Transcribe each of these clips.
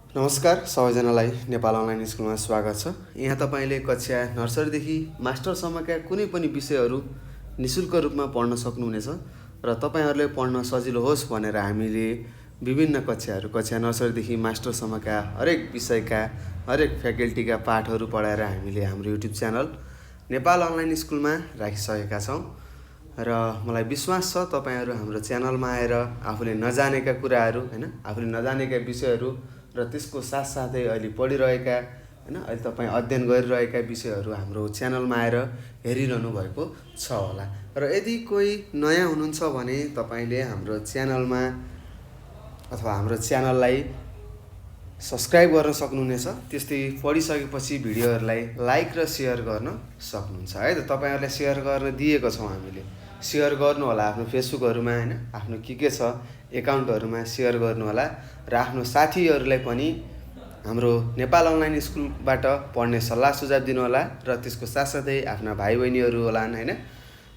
नमस्कार सबैजनालाई नेपाल अनलाइन स्कुलमा स्वागत छ। यहाँ तपाईँले कक्षा नर्सरीदेखि मास्टरसम्मका कुनै पनि विषयहरू निःशुल्क रूपमा पढ्न सक्नुहुनेछ र तपाईँहरूले पढ्न सजिलो होस् भनेर हामीले विभिन्न कक्षा नर्सरीदेखि मास्टरसम्मका हरेक विषयका हरेक फ्याकल्टीका पाठहरू पढाएर हामीले हाम्रो युट्युब च्यानल नेपाल अनलाइन स्कुलमा राखिसकेका छौँ र मलाई विश्वास छ तपाईँहरू हाम्रो च्यानलमा आएर आफूले नजानेका कुराहरू आफूले नजानेका विषयहरू र त्यसको साथसाथै अहिले पढिरहेका अहिले तपाईँ अध्ययन गरिरहेका विषयहरू हाम्रो च्यानलमा आएर हेरिरहनु भएको छ होला। र यदि कोही नयाँ हुनुहुन्छ भने तपाईँले हाम्रो च्यानलमा अथवा हाम्रो च्यानललाई सब्सक्राइब गर्न सक्नुहुनेछ। त्यस्तै पढिसकेपछि भिडियोहरूलाई लाइक र सेयर गर्न सक्नुहुन्छ है त। तपाईँहरूलाई सेयर गर्न दिएको छौँ हामीले, सेयर गर्नु होला आफ्नो फेसबुकहरूमा आफ्नो के छ एकाउन्टहरूमा सेयर गर्नु होला र आफ्नो साथीहरूलाई पनि हाम्रो नेपाल अनलाइन स्कुलबाट पढ्ने सल्लाह सुझाव दिनु होला र त्यसको साथसाथै आफ्ना भाइ बहिनीहरू होलान्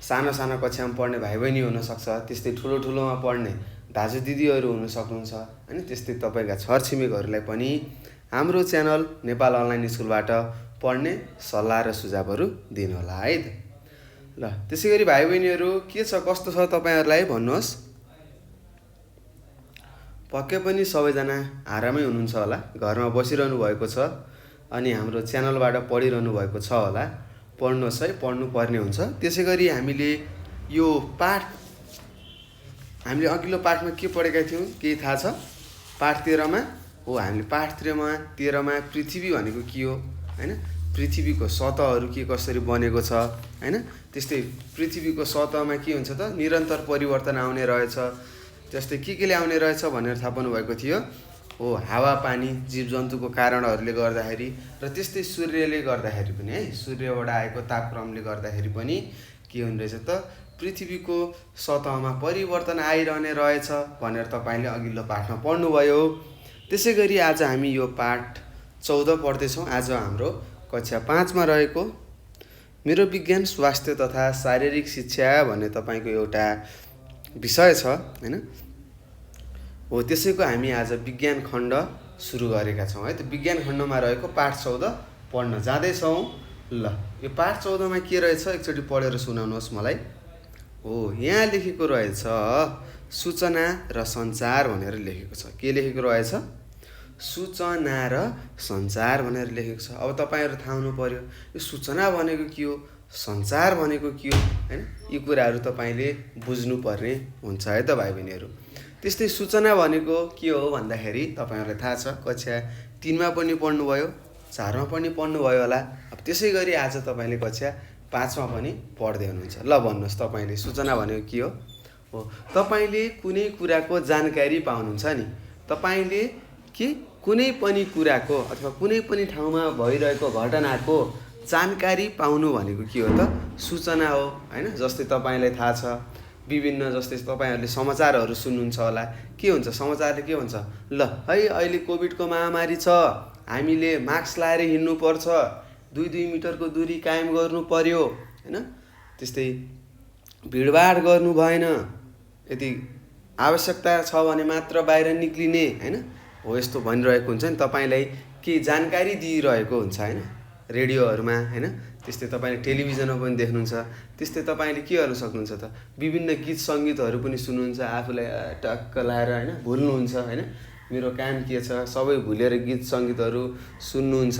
सानो सानो कक्षामा पढ्ने भाइ बहिनी हुनसक्छ, त्यस्तै ठुलोमा पढ्ने दाजु दिदीहरू हुन सक्नुहुन्छ त्यस्तै तपाईँका छरछिमेकहरूलाई पनि हाम्रो च्यानल नेपाल अनलाइन स्कुलबाट पढ्ने सल्लाह र सुझावहरू दिनु होला है त। ल त्यसै गरी भाइ बहिनीहरू के छ कस्तो छ तपाईँहरूलाई भन्नुहोस्। पक्कै पनि सबैजना आरामै हुनुहुन्छ होला, घरमा बसिरहनु भएको छ अनि हाम्रो च्यानलबाट पढिरहनु भएको छ होला। पढ्नुहोस् है, पढ्नुपर्ने हुन्छ। त्यसै गरी हामीले यो पाठ हामीले अघिल्लो पाठमा के पढेका थियौँ केही थाहा छ? पाठ 13मा हामीले पाठ 13मा पृथ्वी भनेको के हो पृथ्वीको सतहहरू के कसरी बनेको छ त्यस्तै पृथ्वीको सतहमा के हुन्छ त निरन्तर परिवर्तन आउने रहेछ। त्यस्तै केले आउने रहेछ भनेर थाहा पाउनु भएको थियो हावापानी जीवजन्तुको कारणहरूले गर्दाखेरि र त्यस्तै सूर्यले गर्दाखेरि पनि सूर्यबाट आएको तापक्रमले गर्दाखेरि पनि के हुने रहेछ त पृथ्वीको सतहमा परिवर्तन आइरहने रहेछ भनेर तपाईँले अघिल्लो पाठमा पढ्नुभयो। त्यसै गरी आज हामी यो पाठ 14 पढ्दैछौँ। आज हाम्रो कक्षा 5मा रहेको मेरो विज्ञान स्वास्थ्य तथा शारीरिक शिक्षा भन्ने तपाईँको एउटा विषय छ त्यसैको हामी आज विज्ञान खण्ड सुरु गरेका छौँ है त। विज्ञान खण्डमा रहेको पाठ 14 पढ्न जाँदैछौँ। ल यो पाठ 14मा के रहेछ एकचोटि पढेर सुनाउनुहोस् मलाई। यहाँ लेखेको रहेछ सूचना र सञ्चार भनेर लेखेको छ। के लेखेको रहेछ? सूचना र सञ्चार भनेर लेखेको छ। अब तपाईँहरू थाहा हुनु पर्यो यो सूचना भनेको के हो, सञ्चार भनेको के हो यी कुराहरू तपाईँले बुझ्नुपर्ने हुन्छ है त भाइ बहिनीहरू। त्यस्तै सूचना भनेको के हो भन्दाखेरि तपाईँहरूलाई थाहा छ कक्षा 3मा पनि पढ्नुभयो, 4मा पनि पढ्नुभयो होला। अब त्यसै गरी आज तपाईँले कक्षा 5मा पनि पढ्दै हुनुहुन्छ। ल भन्नुहोस् तपाईँले सूचना भनेको के हो? तपाईँले कुनै कुराको जानकारी पाउनुहुन्छ नि। तपाईँले कुनै पनि कुराको अथवा कुनै पनि ठाउँमा भइरहेको घटनाको जानकारी पाउनु भनेको के हो त? सूचना हो जस्तै तपाईँलाई थाहा छ विभिन्न जस्तै तपाईँहरूले समाचारहरू सुन्नुहुन्छ होला। के हुन्छ समाचारले के भन्छ? ल है अहिले कोभिडको महामारी छ, हामीले मास्क लाएर हिँड्नुपर्छ, 2 मिटरको दूरी कायम गर्नु पर्यो त्यस्तै भिडभाड गर्नु भएन, यदि आवश्यकता छ भने मात्र बाहिर निक्लिने यस्तो भनिरहेको हुन्छ नि। तपाईँलाई केही जानकारी दिइरहेको हुन्छ रेडियोहरूमा त्यस्तै तपाईँले टेलिभिजनमा पनि देख्नुहुन्छ। त्यस्तै तपाईँले के गर्न सक्नुहुन्छ त विभिन्न गीत सङ्गीतहरू पनि सुन्नुहुन्छ, आफूलाई टक्क लाएर भुल्नुहुन्छ मेरो काम के छ सबै भुलेर गीत सङ्गीतहरू सुन्नुहुन्छ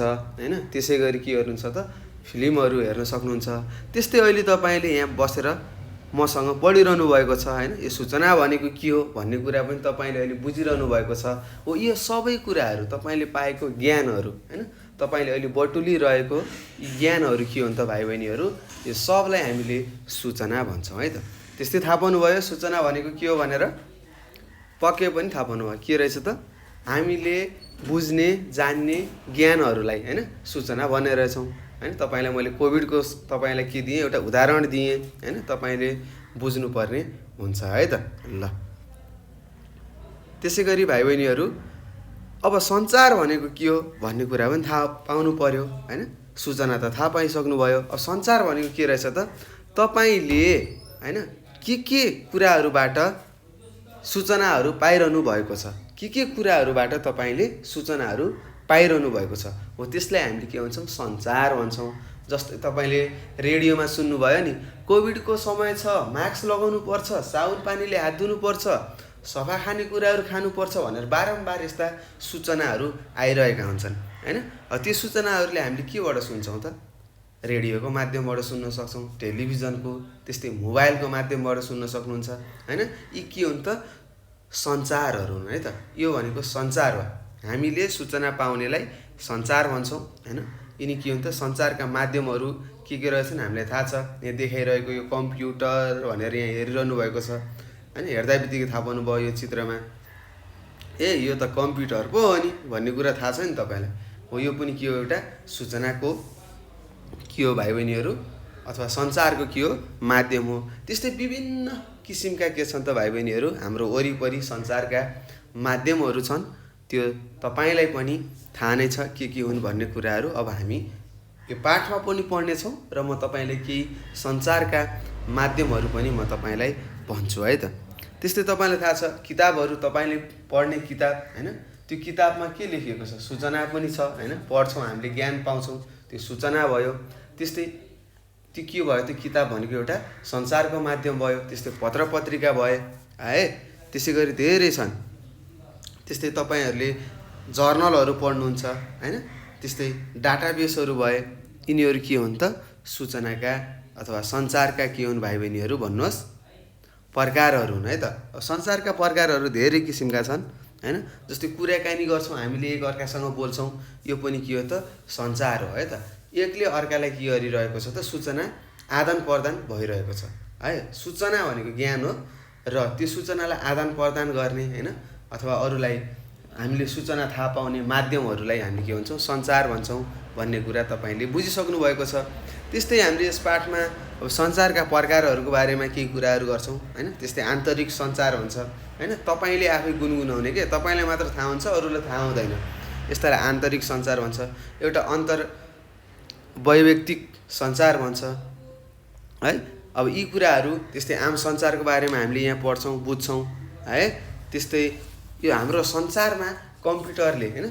त्यसै गरी के गर्नुहुन्छ त फिल्महरू हेर्न सक्नुहुन्छ। त्यस्तै अहिले तपाईँले यहाँ बसेर मसँग पढिरहनु भएको छ यो सूचना भनेको के हो भन्ने कुरा पनि तपाईँले अहिले बुझिरहनु भएको छ। यो सबै कुराहरू तपाईँले पाएको ज्ञानहरू तपाईँले अहिले बटुलिरहेको ज्ञानहरू के हो त भाइ बहिनीहरू? यो सबलाई हामीले सूचना भन्छौँ है त। त्यस्तै थाहा पाउनुभयो सूचना भनेको के हो भनेर? पक्कै पनि थाहा पाउनुभयो के रहेछ त? हामीले बुझ्ने जान्ने ज्ञानहरूलाई सूचना भन्ने रहेछौँ तपाईँलाई मैले कोभिडको तपाईँलाई के दिएँ एउटा उदाहरण दिएँ तपाईँले बुझ्नुपर्ने हुन्छ है त। ल त्यसै गरी भाइ बहिनीहरू अब सञ्चार भनेको के हो भन्ने कुरा पनि थाहा पाउनु पर्यो सूचना त थाहा पाइसक्नुभयो। अब सञ्चार भनेको के रहेछ त? तपाईँले के कुराहरूबाट सूचनाहरू पाइरहनु भएको छ के कुराहरूबाट तपाईँले सूचनाहरू पाइरहनु भएको छ हो त्यसलाई हामीले के भन्छौँ सञ्चार भन्छौँ। जस्तै तपाईँले रेडियोमा सुन्नुभयो नि कोभिडको समय छ, मास्क लगाउनु पर्छ, साबुन पानीले हात धुनुपर्छ, सफा खानेकुराहरू खानुपर्छ भनेर बारम्बार यस्ता सूचनाहरू आइरहेका हुन्छन् हैन। त्यो सूचनाहरूले हामीले केबाट सुन्छौँ त? रेडियोको माध्यमबाट सुन्न सक्छौँ, टेलिभिजनको, त्यस्तै मोबाइलको माध्यमबाट सुन्न सक्नुहुन्छ हैन। यी के हुन् त? सञ्चारहरू हुन् है त। यो भनेको सञ्चार हो। हामीले सूचना पाउनेलाई सञ्चार भन्छौँ हैन। यिनी के हुन् त? सञ्चारका माध्यमहरू के रहेछन् हामीलाई थाहा छ। यहाँ देखाइरहेको यो कम्प्युटर भनेर यहाँ हेरिरहनु भएको छ हैन। हेर्दा बित्तिकै थाहा पाउनुभयो यो चित्रमा, ए यो त कम्प्युटर पो हो नि भन्ने कुरा थाहा छ नि तपाईँलाई। हो यो पनि के हो? एउटा सूचनाको के हो भाइ बहिनीहरू, अथवा सञ्चारको के हो? माध्यम हो। त्यस्तै विभिन्न किसिमका के छन् त भाइ बहिनीहरू, हाम्रो वरिपरि सञ्चारका माध्यमहरू छन्। त्यो तपाईँलाई पनि थाहा नै छ के हुन् भन्ने कुराहरू। अब हामी यो पाठमा पनि पढ्नेछौँ र म तपाईँलाई केही सञ्चारका माध्यमहरू पनि म तपाईँलाई भन्छु है त। त्यस्तै तपाईँलाई थाहा छ किताबहरू, तपाईँले पढ्ने किताब हैन, त्यो किताबमा के लेखिएको छ? सूचना पनि छ हैन। पढ्छौँ हामीले, ज्ञान पाउँछौँ, त्यो सूचना भयो। त्यस्तै त्यो के भयो? त्यो किताब भनेको एउटा सञ्चारको माध्यम भयो। त्यस्तै पत्र पत्रिका भए है, त्यसै गरी धेरै छन्। त्यस्तै तपाईँहरूले जर्नलहरू पढ्नुहुन्छ हैन। त्यस्तै डाटाबेसहरू भए, यिनीहरू के हुन् त? सूचनाका अथवा सञ्चारका के हुन् भाइ बहिनीहरू भन्नुहोस्? प्रकारहरू हुन् है त। सञ्चारका प्रकारहरू धेरै किसिमका छन् हैन। जस्तै कुराकानी गर्छौँ हामीले, एक अर्कासँग बोल्छौँ, यो पनि के हो त? सञ्चार हो है त। एकले अर्कालाई के गरिरहेको छ त? सूचना आदान प्रदान भइरहेको छ है। सूचना भनेको ज्ञान हो र त्यो सूचनालाई आदान प्रदान गर्ने हैन, अथवा अरूलाई हामीले सूचना थाहा पाउने माध्यमहरूलाई हामीले के भन्छौँ? सञ्चार भन्छौँ भन्ने कुरा तपाईँले बुझिसक्नु भएको छ। त्यस्तै हामीले यस पाठमा अब सञ्चारका प्रकारहरूको बारेमा केही कुराहरू गर्छौँ हैन। त्यस्तै आन्तरिक सञ्चार हुन्छ हैन, तपाईँले आफै गुनगुनाउने के, तपाईँलाई मात्र थाहा हुन्छ, अरूलाई थाहा हुँदैन, यसलाई आन्तरिक सञ्चार भन्छ। एउटा अन्तर वैयक्तिक सञ्चार भन्छ है। अब यी कुराहरू त्यस्तै आम सञ्चारको बारेमा हामीले यहाँ पढ्छौँ, बुझ्छौँ है। त्यस्तै यो हाम्रो सञ्चारमा कम्प्युटरले हैन,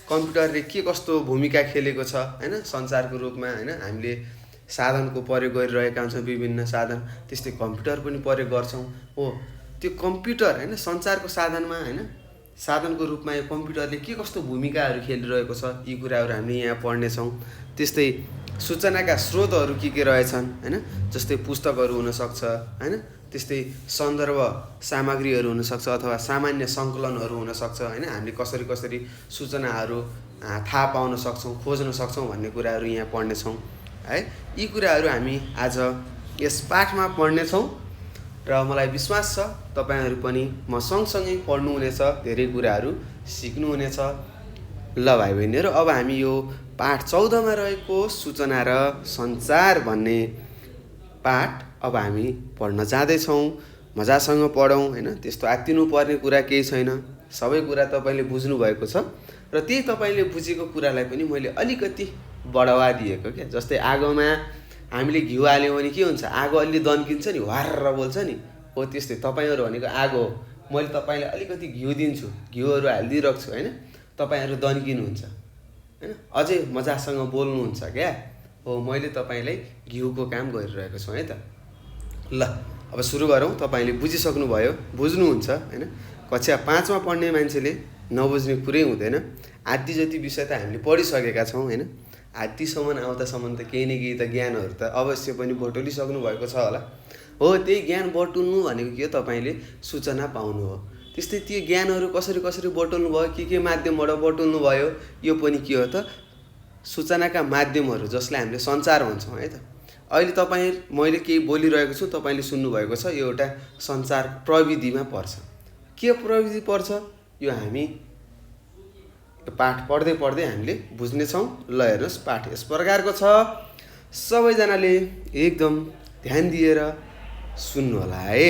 कम्प्युटरले के कस्तो भूमिका खेलेको छ हैन सञ्चारको रूपमा हैन। हामीले साधनको प्रयोग गरिरहेका हुन्छौँ, विभिन्न साधन, त्यस्तै कम्प्युटर पनि प्रयोग गर्छौँ हो। त्यो कम्प्युटर हैन सञ्चारको साधनमा हैन, साधनको रूपमा यो कम्प्युटरले के कस्तो भूमिकाहरू खेलिरहेको छ, यी कुराहरू हामीले यहाँ पढ्नेछौँ। त्यस्तै सूचनाका स्रोतहरू के रहेछन् हैन, जस्तै पुस्तकहरू हुनसक्छ हैन, त्यस्तै सन्दर्भ सामग्रीहरू हुनसक्छ, अथवा सामान्य सङ्कलनहरू हुनसक्छ हैन। हामीले कसरी सूचनाहरू थाहा पाउन सक्छौँ, खोज्न सक्छौँ भन्ने कुराहरू यहाँ पढ्नेछौँ है। यी कुराहरू हामी आज यस पाठमा पढ्नेछौँ र मलाई विश्वास छ तपाईँहरू पनि म सँगसँगै पढ्नुहुनेछ, धेरै कुराहरू सिक्नुहुनेछ। ल भाइ बहिनीहरू, अब हामी यो पाठ 14 मा रहेको सूचना र सञ्चार भन्ने पाठ अब हामी पढ्न जाँदैछौँ। मजासँग पढौँ हैन, त्यस्तो आत्तिनु पर्ने कुरा केही छैन। सबै कुरा तपाईँले बुझ्नु भएको छ र त्यही तपाईँले बुझेको कुरालाई पनि मैले अलिकति बढावा दिएको क्या। जस्तै आगोमा हामीले घिउ हाल्यौँ भने के हुन्छ? आगो अलि दन्किन्छ नि, वार्र बोल्छ नि हो। त्यस्तै तपाईँहरू भनेको आगो हो। मैले तपाईँलाई अलिकति घिउ दिन्छु, घिउहरू हालिदिइरहेको छु हैन, तपाईँहरू दन्किनुहुन्छ हैन, अझै मजासँग बोल्नुहुन्छ क्या हो। मैले तपाईँलाई घिउको काम गरिरहेको छु है त। ल अब सुरु गरौँ। तपाईँले बुझिसक्नु भयो, बुझ्नुहुन्छ हैन। कक्षा 5 मा पढ्ने मान्छेले नबुझ्ने कुरै हुँदैन। आदि जति विषय त हामीले पढिसकेका छौँ हैन। आदिसम्म आउँदासम्म त केही न केही त ज्ञानहरू त अवश्य पनि बटुलिसक्नु भएको छ होला हो। त्यही ज्ञान बटुल्नु भनेको के हो? तपाईँले सूचना पाउनु हो। त्यस्तै त्यो ज्ञानहरू कसरी बटुल्नु भयो, के माध्यमबाट बटुल्नु भयो, यो पनि के हो त? सूचनाका माध्यमहरू, जसलाई हामीले सञ्चार भन्छौँ है त। अहिले मैले केही बोलिरहेको छु, तपाईँले सुन्नुभएको छ, यो एउटा सञ्चार प्रविधिमा पर्छ। के प्रविधि पर्छ यो हामी पाठ पढ्दै हामीले बुझ्नेछौँ। ल हेर्नुहोस्, पाठ यस प्रकारको छ। सबैजनाले एकदम ध्यान दिएर सुन्नु होला है,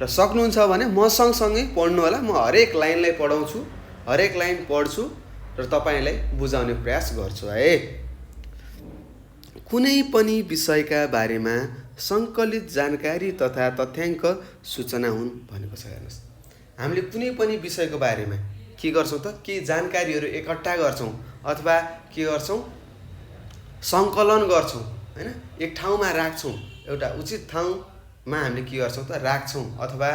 र सक्नुहुन्छ भने म सँगसँगै पढ्नु होला। म हरेक लाइनलाई पढाउँछु, हरेक लाइन पढ्छु र तपाईँलाई बुझाउने प्रयास गर्छु है। कुनै पनि विषयका बारेमा सङ्कलित जानकारी तथा तथ्याङ्क सूचना हुन् भनेको छ। हेर्नुहोस्, हामीले कुनै पनि विषयको बारेमा के गर्छौँ त, केही जानकारीहरू एकट्ठा गर्छौँ अथवा के गर्छौँ, सङ्कलन गर्छौँ होइन, एक ठाउँमा राख्छौँ, एउटा उचित ठाउँमा हामीले के गर्छौँ त राख्छौँ अथवा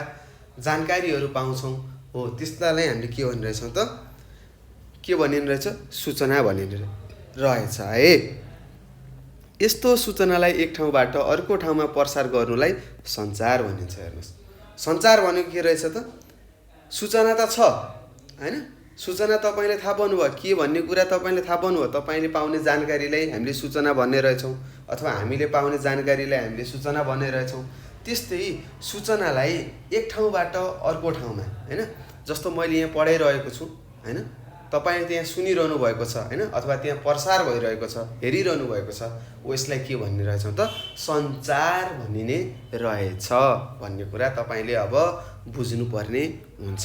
जानकारीहरू पाउँछौँ। हो त्यस्तालाई हामीले के भनिरहेछौँ त, के भनिरहेछ, सूचना भनिरहेछ है। यस्तो सूचनालाई एक ठाउँबाट अर्को ठाउँमा प्रसार गर्नुलाई सञ्चार भनिन्छ। हेर्नुहोस्, सञ्चार भनेको के रहेछ त, सूचना त छ होइन, सूचना तपाईँले थाहा पाउनुभयो, के भन्ने कुरा तपाईँले थाहा पाउनुभयो, तपाईँले पाउने जानकारीलाई हामीले सूचना भन्ने रहेछौँ अथवा हामीले पाउने जानकारीलाई हामीले सूचना भन्ने रहेछौँ। त्यस्तै सूचनालाई एक ठाउँबाट अर्को ठाउँमा होइन, जस्तो मैले यहाँ पढाइरहेको छु होइन, तपाईँले त्यहाँ सुनिरहनु भएको छ होइन, अथवा त्यहाँ प्रसार भइरहेको छ, हेरिरहनु भएको छ, यसलाई के भन्ने रहेछौँ त, सञ्चार भनिने रहेछ भन्ने कुरा तपाईँले अब बुझ्नुपर्ने हुन्छ।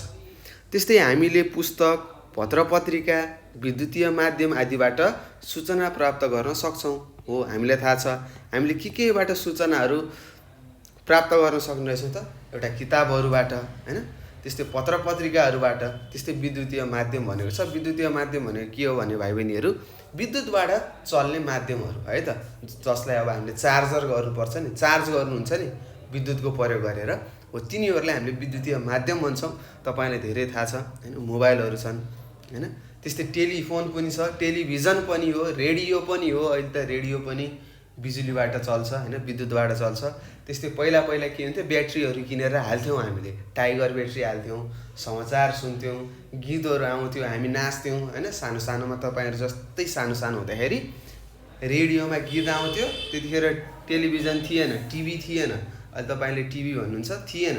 त्यस्तै हामीले पुस्तक, पत्रपत्रिका, विद्युतीय माध्यम आदिबाट सूचना प्राप्त गर्न सक्छौँ। हो हामीलाई थाहा छ हामीले केबाट सूचनाहरू प्राप्त गर्न सक्ने रहेछौँ त, एउटा किताबहरूबाट होइन, त्यस्तै पत्रपत्रिकाहरूबाट, त्यस्तै विद्युतीय माध्यम भनेको छ। विद्युतीय माध्यम भनेको के हो भने भाइ बहिनीहरू, विद्युतबाट चल्ने माध्यमहरू है त, जसलाई अब हामीले चार्जर गर्नुपर्छ नि, चार्ज गर्नुहुन्छ नि विद्युतको प्रयोग गरेर, हो तिनीहरूलाई हामीले विद्युतीय माध्यम भन्छौँ। तपाईँलाई धेरै थाहा छ होइन, मोबाइलहरू छन् होइन, त्यस्तै टेलिफोन पनि छ, टेलिभिजन पनि हो, रेडियो पनि हो। अहिले त रेडियो पनि बिजुलीबाट चल्छ होइन, विद्युतबाट चल्छ। त्यस्तै पहिला के हुन्थ्यो, ब्याट्रीहरू किनेर हाल्थ्यौँ हामीले, टाइगर ब्याट्री हाल्थ्यौँ, समाचार सुन्थ्यौँ, गीतहरू आउँथ्यो, हामी नाच्थ्यौँ होइन। सानो सानोमा तपाईँहरू जस्तै सानो सानो हुँदाखेरि रेडियोमा गीत आउँथ्यो, त्यतिखेर टेलिभिजन थिएन, टिभी थिएन। अहिले तपाईँले टिभी भन्नुहुन्छ, थिएन,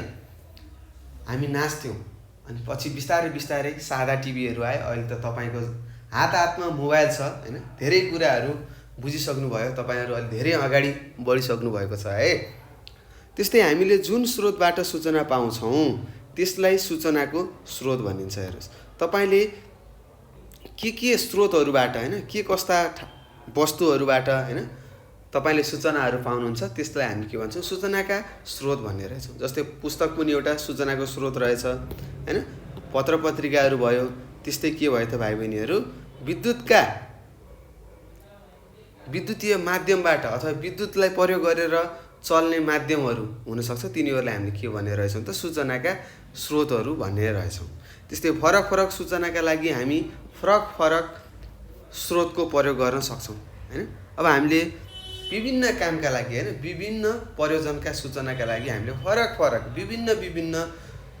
हामी नाच्थ्यौँ। अनि पछि बिस्तारै सादा टिभीहरू आयो। अहिले त तपाईँको हातमा मोबाइल छ होइन, धेरै कुराहरू बुझिसक्नुभयो, तपाईँहरू अहिले धेरै अगाडि बढिसक्नु भएको छ है। त्यस्तै हामीले जुन स्रोतबाट सूचना पाउँछौँ त्यसलाई सूचनाको स्रोत भनिन्छ। हेर्नुहोस्, तपाईँले के स्रोतहरूबाट होइन, के कस्ता वस्तुहरूबाट होइन तपाईँले सूचनाहरू पाउनुहुन्छ, त्यसलाई हामी के भन्छौँ, सूचनाका स्रोत भन्ने रहेछौँ। जस्तै पुस्तक पनि एउटा सूचनाको स्रोत रहेछ होइन, पत्रपत्रिकाहरू भयो। त्यस्तै के भयो त भाइ बहिनीहरू, विद्युतीय माध्यमबाट अथवा विद्युतलाई प्रयोग गरेर चल्ने माध्यमहरू हुनसक्छ, तिनीहरूलाई हामीले के भन्ने रहेछौँ त, सूचनाका स्रोतहरू भन्ने रहेछौँ। त्यस्तै फरक सूचनाका लागि हामी फरक स्रोतको प्रयोग गर्न सक्छौँ होइन। अब हामीले विभिन्न कामका लागि होइन, विभिन्न प्रयोजनका सूचनाका लागि हामीले फरक विभिन्न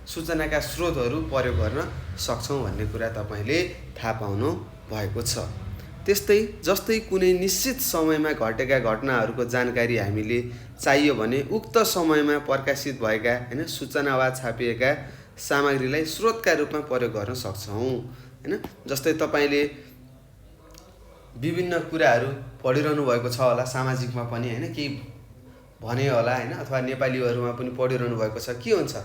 सूचनाका स्रोतहरू प्रयोग गर्न सक्छौँ भन्ने कुरा तपाईँले थाहा पाउनु भएको छ। त्यस्तै जस्तै कुनै निश्चित समयमा घटेका घटनाहरूको जानकारी हामीले चाहियो भने उक्त समयमा प्रकाशित भएका होइन सूचना वा छापिएका सामग्रीलाई स्रोतका रूपमा प्रयोग गर्न सक्छौँ होइन। जस्तै तपाईँले विभिन्न कुराहरू पढिरहनु भएको छ होला, सामाजिकमा पनि होइन, केही भने होला होइन, अथवा नेपालीहरूमा पनि पढिरहनु भएको छ। के हुन्छ,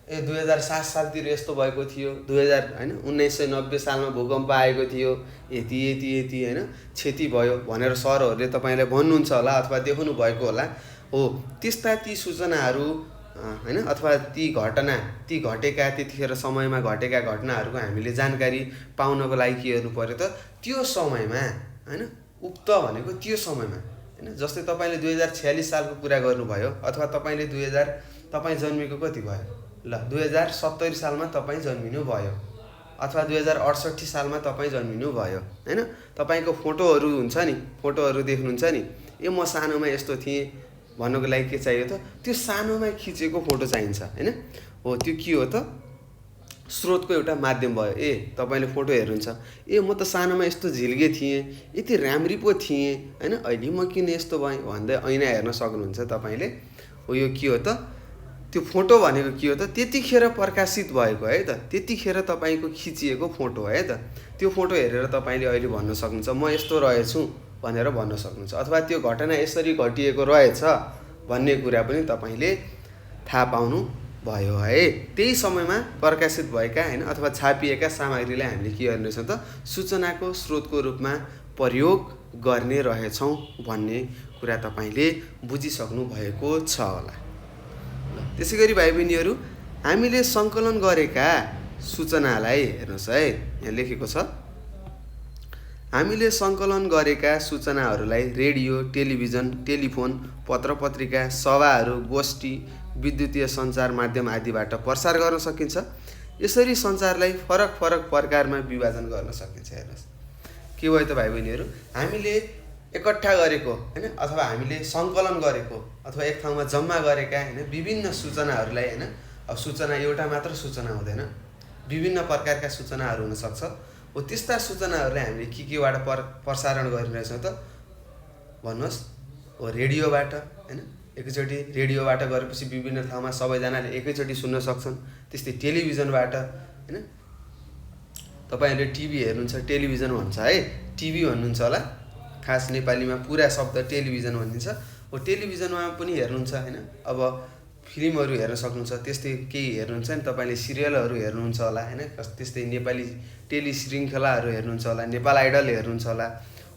2007 सालतिर यस्तो भएको थियो, 1990 सालमा भूकम्प आएको थियो, यति होइन क्षति भयो भनेर सरहरूले तपाईँलाई भन्नुहुन्छ होला अथवा देखाउनु भएको होला। हो त्यस्ता ती सूचनाहरू होइन, अथवा ती घटेका त्यतिखेर समयमा घटेका घटनाहरूको हामीले जानकारी पाउनको लागि के गर्नु पर्यो त, त्यो समयमा होइन, उक्त भनेको त्यो समयमा होइन। जस्तै तपाईँले 2046 सालको कुरा गर्नुभयो, अथवा तपाईँ जन्मेको कति भयो, ल 2070 सालमा तपाईँ जन्मिनु भयो, अथवा 2068 सालमा तपाईँ जन्मिनु भयो होइन। तपाईँको फोटोहरू हुन्छ नि, फोटोहरू देख्नुहुन्छ नि, म सानोमा यस्तो थिएँ भन्नको लागि के चाहियो त, त्यो सानोमा खिचेको फोटो चाहिन्छ होइन। हो त्यो के हो त, स्रोतको एउटा माध्यम भयो। तपाईँले फोटो हेर्नुहुन्छ, म त सानोमा यस्तो झिल्गे थिएँ, यति राम्री पो थिएँ होइन, अहिले म किन यस्तो भएँ भन्दै ऐना हेर्न सक्नुहुन्छ तपाईँले। हो यो के हो त, त्यो फोटो भनेको के हो त, त्यतिखेर प्रकाशित भएको है त, त्यतिखेर तपाईँको खिचिएको फोटो है त। त्यो फोटो हेरेर तपाईँले अहिले भन्न सक्नुहुन्छ म यस्तो रहेछु भनेर भन्न सक्नुहुन्छ, अथवा त्यो घटना यसरी घटिएको रहेछ भन्ने कुरा पनि तपाईँले थाहा पाउनु भयो है। त्यही समयमा प्रकाशित भएका होइन अथवा छापिएका सामग्रीलाई हामीले के गर्ने रहेछौँ त, सूचनाको स्रोतको रूपमा प्रयोग गर्ने रहेछौँ भन्ने कुरा तपाईँले बुझिसक्नु भएको छ होला। त्यसै गरी भाइ बहिनीहरू, हामीले सङ्कलन गरेका सूचनालाई हेर्नुहोस् है, यहाँ लेखेको छ, हामीले सङ्कलन गरेका सूचनाहरूलाई रेडियो, टेलिभिजन, टेलिफोन, पत्र पत्रिका, सभाहरू, गोष्ठी, विद्युतीय सञ्चार माध्यम आदिबाट प्रसार गर्न सकिन्छ। यसरी सञ्चारलाई फरक फरक प्रकारमा विभाजन गर्न सकिन्छ। हेर्नुहोस् के भयो त भाइ बहिनीहरू, हामीले एकट्ठा गरेको हैन अथवा हामीले सङ्कलन गरेको अथवा एक ठाउँमा जम्मा गरेका हैन विभिन्न सूचनाहरूलाई हैन, अब सूचना एउटा मात्र सूचना हुँदैन, विभिन्न प्रकारका सूचनाहरू हुन सक्छ। हो त्यस्ता सूचनाहरूलाई हामीले केबाट प्रसारण गरिरहेछौँ त भन्नुहोस्, हो रेडियोबाट हैन, एकैचोटि रेडियोबाट गरेपछि विभिन्न ठाउँमा सबैजनाले एकैचोटि सुन्न सक्छन्। त्यस्तै टेलिभिजनबाट हैन, तपाईहरुले टिभी हेर्नुहुन्छ टेलिभिजन भन्छ है, टिभी भन्नुहुन्छ होला, खास नेपालीमा पुरा शब्द टेलिभिजन भनिन्छ। हो टेलिभिजनमा पनि हेर्नुहुन्छ हैन, अब फिल्महरू हेर्न सक्नुहुन्छ, त्यस्तै केही हेर्नुहुन्छ नि तपाईले, सिरियलहरू हेर्नुहुन्छ होला हैन, त्यस्तै नेपाली टेली श्रृङ्खलाहरू हेर्नुहुन्छ होला, नेपाल आइडल हेर्नुहुन्छ होला।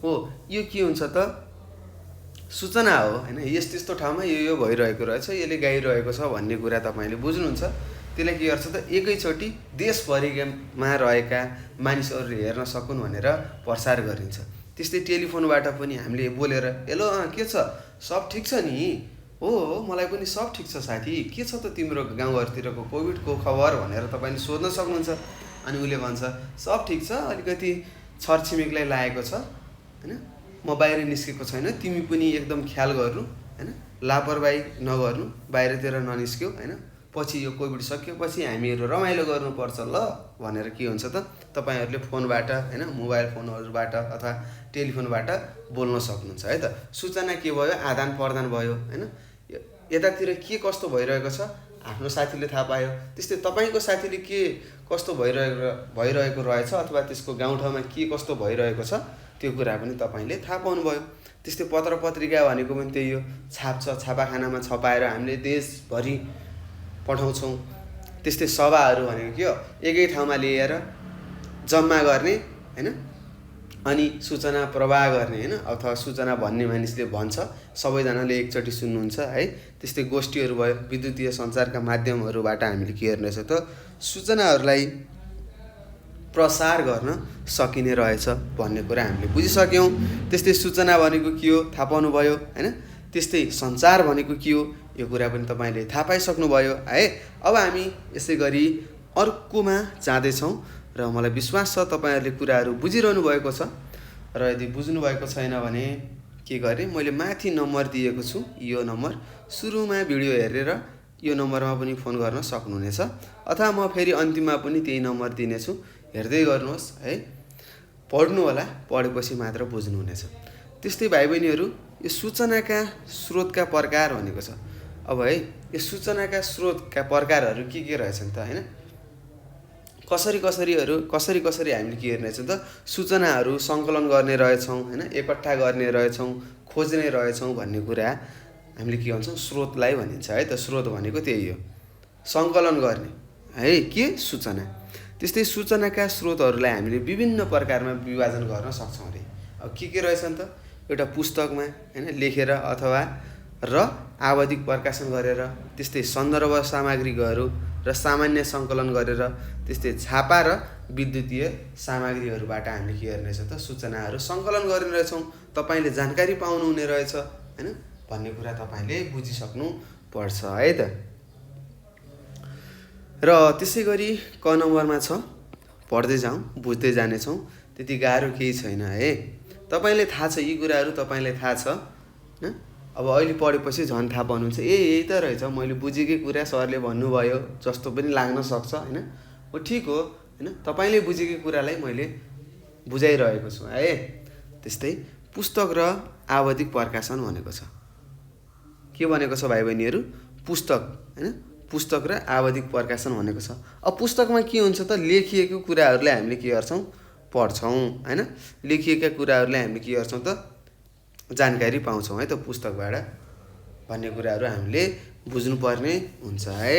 हो यो के हुन्छ त सूचना हो हैन, यस्तो ठाउँमा यो भइरहेको रहेछ, यसले गाइरहेको छ भन्ने कुरा तपाईले बुझ्नुहुन्छ। त्यसलाई के गर्छ त एकैचोटि देशभरिमा रहेका मानिसहरूले हेर्न सकुन् भनेर प्रसार गरिन्छ। त्यस्तै टेलिफोनबाट पनि हामीले बोलेर हेलो के छ, सब ठिक छ नि, हो मलाई पनि सब ठिक छ साथी, के छ त तिम्रो गाउँघरतिरको कोभिडको खबर भनेर तपाईले सोध्न सक्नुहुन्छ। अनि उसले भन्छ सब ठिक छ, अलिकति छरछिमेकलाई लागेको छ हैन, म बाहिर निस्केको छैन, तिमी पनि एकदम ख्याल गर्नु हैन, लापरवाही नगर्नु, बाहिरतिर ननिस्क्यौ हैन, पछि यो कोभिड सकिएपछि हामीहरू रमाइलो गर्नुपर्छ ल भनेर के हुन्छ त तपाईहरुले फोनबाट हैन, मोबाइल फोनहरुबाट अथवा टेलिफोनबाट बोल्न सक्नुहुन्छ है त। सूचना के भयो, आदान प्रदान भयो हैन, यतातिर के कस्तो भइरहेको छ आफ्नो साथीले थाहा पायो, त्यस्तै तपाईको साथीले के कस्तो भइरहेको रहेछ अथवा त्यसको गाउँठाउँमा के कस्तो भइरहेको छ त्यो कुरा पनि तपाईले थाहा पाउनुभयो। त्यस्तै पत्र पत्रिका भनेको पनि त्यही हो, छाप्छ, छापाखानामा छपाएर हामीले देशभरि पठाउँछौँ। त्यस्तै सभाहरू भनेको के हो, एकै ठाउँमा लिएर जम्मा गर्ने हैन, अनि सूचना प्रवाह गर्ने हैन, अथवा सूचना भन्ने मानिसले भन्छ, सबैजनाले एकचोटि सुन्नुहुन्छ है। त्यस्तै गोष्ठीहरू भयो, विद्युतीय सञ्चारका माध्यमहरूबाट हामीले के गर्नेछ त सूचनाहरूलाई प्रसार गर्न सकिने रहेछ भन्ने कुरा हामीले बुझिसक्यौँ। त्यस्तै सूचना भनेको के हो थाहा पाउनुभयो हैन, त्यस्तै सञ्चार भनेको के हो यो कुरा पनि तपाईले थाहा पाइसक्नुभयो है। अब हामी यसै गरी अर्कोमा जाँदैछौँ र मलाई विश्वास छ तपाईहरुले कुराहरू बुझिरहनु भएको छ, र यदि बुझ्नु भएको छैन भने के गरे, मैले माथि नम्बर दिएको छु, यो नम्बर सुरुमा भिडियो हेरेर यो नम्बरमा पनि फोन गर्न सक्नुहुनेछ, अथवा म फेरि अन्तिममा पनि त्यही नम्बर दिनेछु, हेर्दै गर्नुहोस् है, पढ्नु होला, पढेपछि मात्र बुझ्नुहुनेछ। त्यस्तै भाइ बहिनीहरू यो सूचनाका स्रोतका प्रकार भनेको छ। अब है यो सूचनाका स्रोतका प्रकारहरू के रहेछन् त हैन, कसरी हामीले के हेर्नेछौँ त सूचनाहरू सङ्कलन गर्ने रहेछौँ हैन, एकट्ठा गर्ने रहेछौँ, खोज्ने रहेछौँ भन्ने कुरा हामीले के भन्छौँ स्रोतलाई भनिन्छ है त। स्रोत भनेको त्यही हो, सङ्कलन गर्ने है के सूचना। त्यस्तै सूचनाका स्रोतहरूलाई हामीले विभिन्न प्रकारमा विभाजन गर्न सक्छौँ अरे। अब के रहेछन् त, एउटा पुस्तकमा हैन लेखेर अथवा र आवधिक प्रकाशन गरेर, त्यस्तै सन्दर्भ सामग्रीहरू र सामान्य सङ्कलन गरेर, त्यस्तै छापा र विद्युतीय सामग्रीहरूबाट हामीले के गर्नेछ त सूचनाहरू सङ्कलन गर्ने रहेछौँ। तपाईले जानकारी पाउनुहुने रहेछ हैन भन्ने कुरा तपाईले बुझिसक्नु पर्छ है त। र त्यसै गरी क नम्बरमा छ, पढ्दै जाउँ बुझ्दै जानेछौँ, त्यति गाह्रो केही छैन है, तपाईले थाहा छ यी कुराहरू, तपाईलाई थाहा छ हैन। अब अहिले पढेपछि झन् थाहा पाउनुहुन्छ, यही त रहेछ, मैले बुझेकै कुरा सरले भन्नुभयो जस्तो पनि लाग्न सक्छ हैन। हो ठिक हो हैन, तपाईले बुझेकै कुरालाई मैले बुझाइरहेको छु है। त्यस्तै पुस्तक र आवधिक प्रकाशन भनेको छ, के भनेको छ भाइ बहिनीहरू, पुस्तक हैन, पुस्तक र आवधिक प्रकाशन भनेको छ। अब पुस्तकमा के हुन्छ त लेखिएको कुराहरूलाई हामीले के गर्छौँ पढ्छौँ हैन, लेखिएका कुराहरूलाई हामीले के गर्छौँ त जानकारी पाउँछौँ है त पुस्तकबाट भन्ने कुराहरू हामीले बुझ्नुपर्ने हुन्छ है।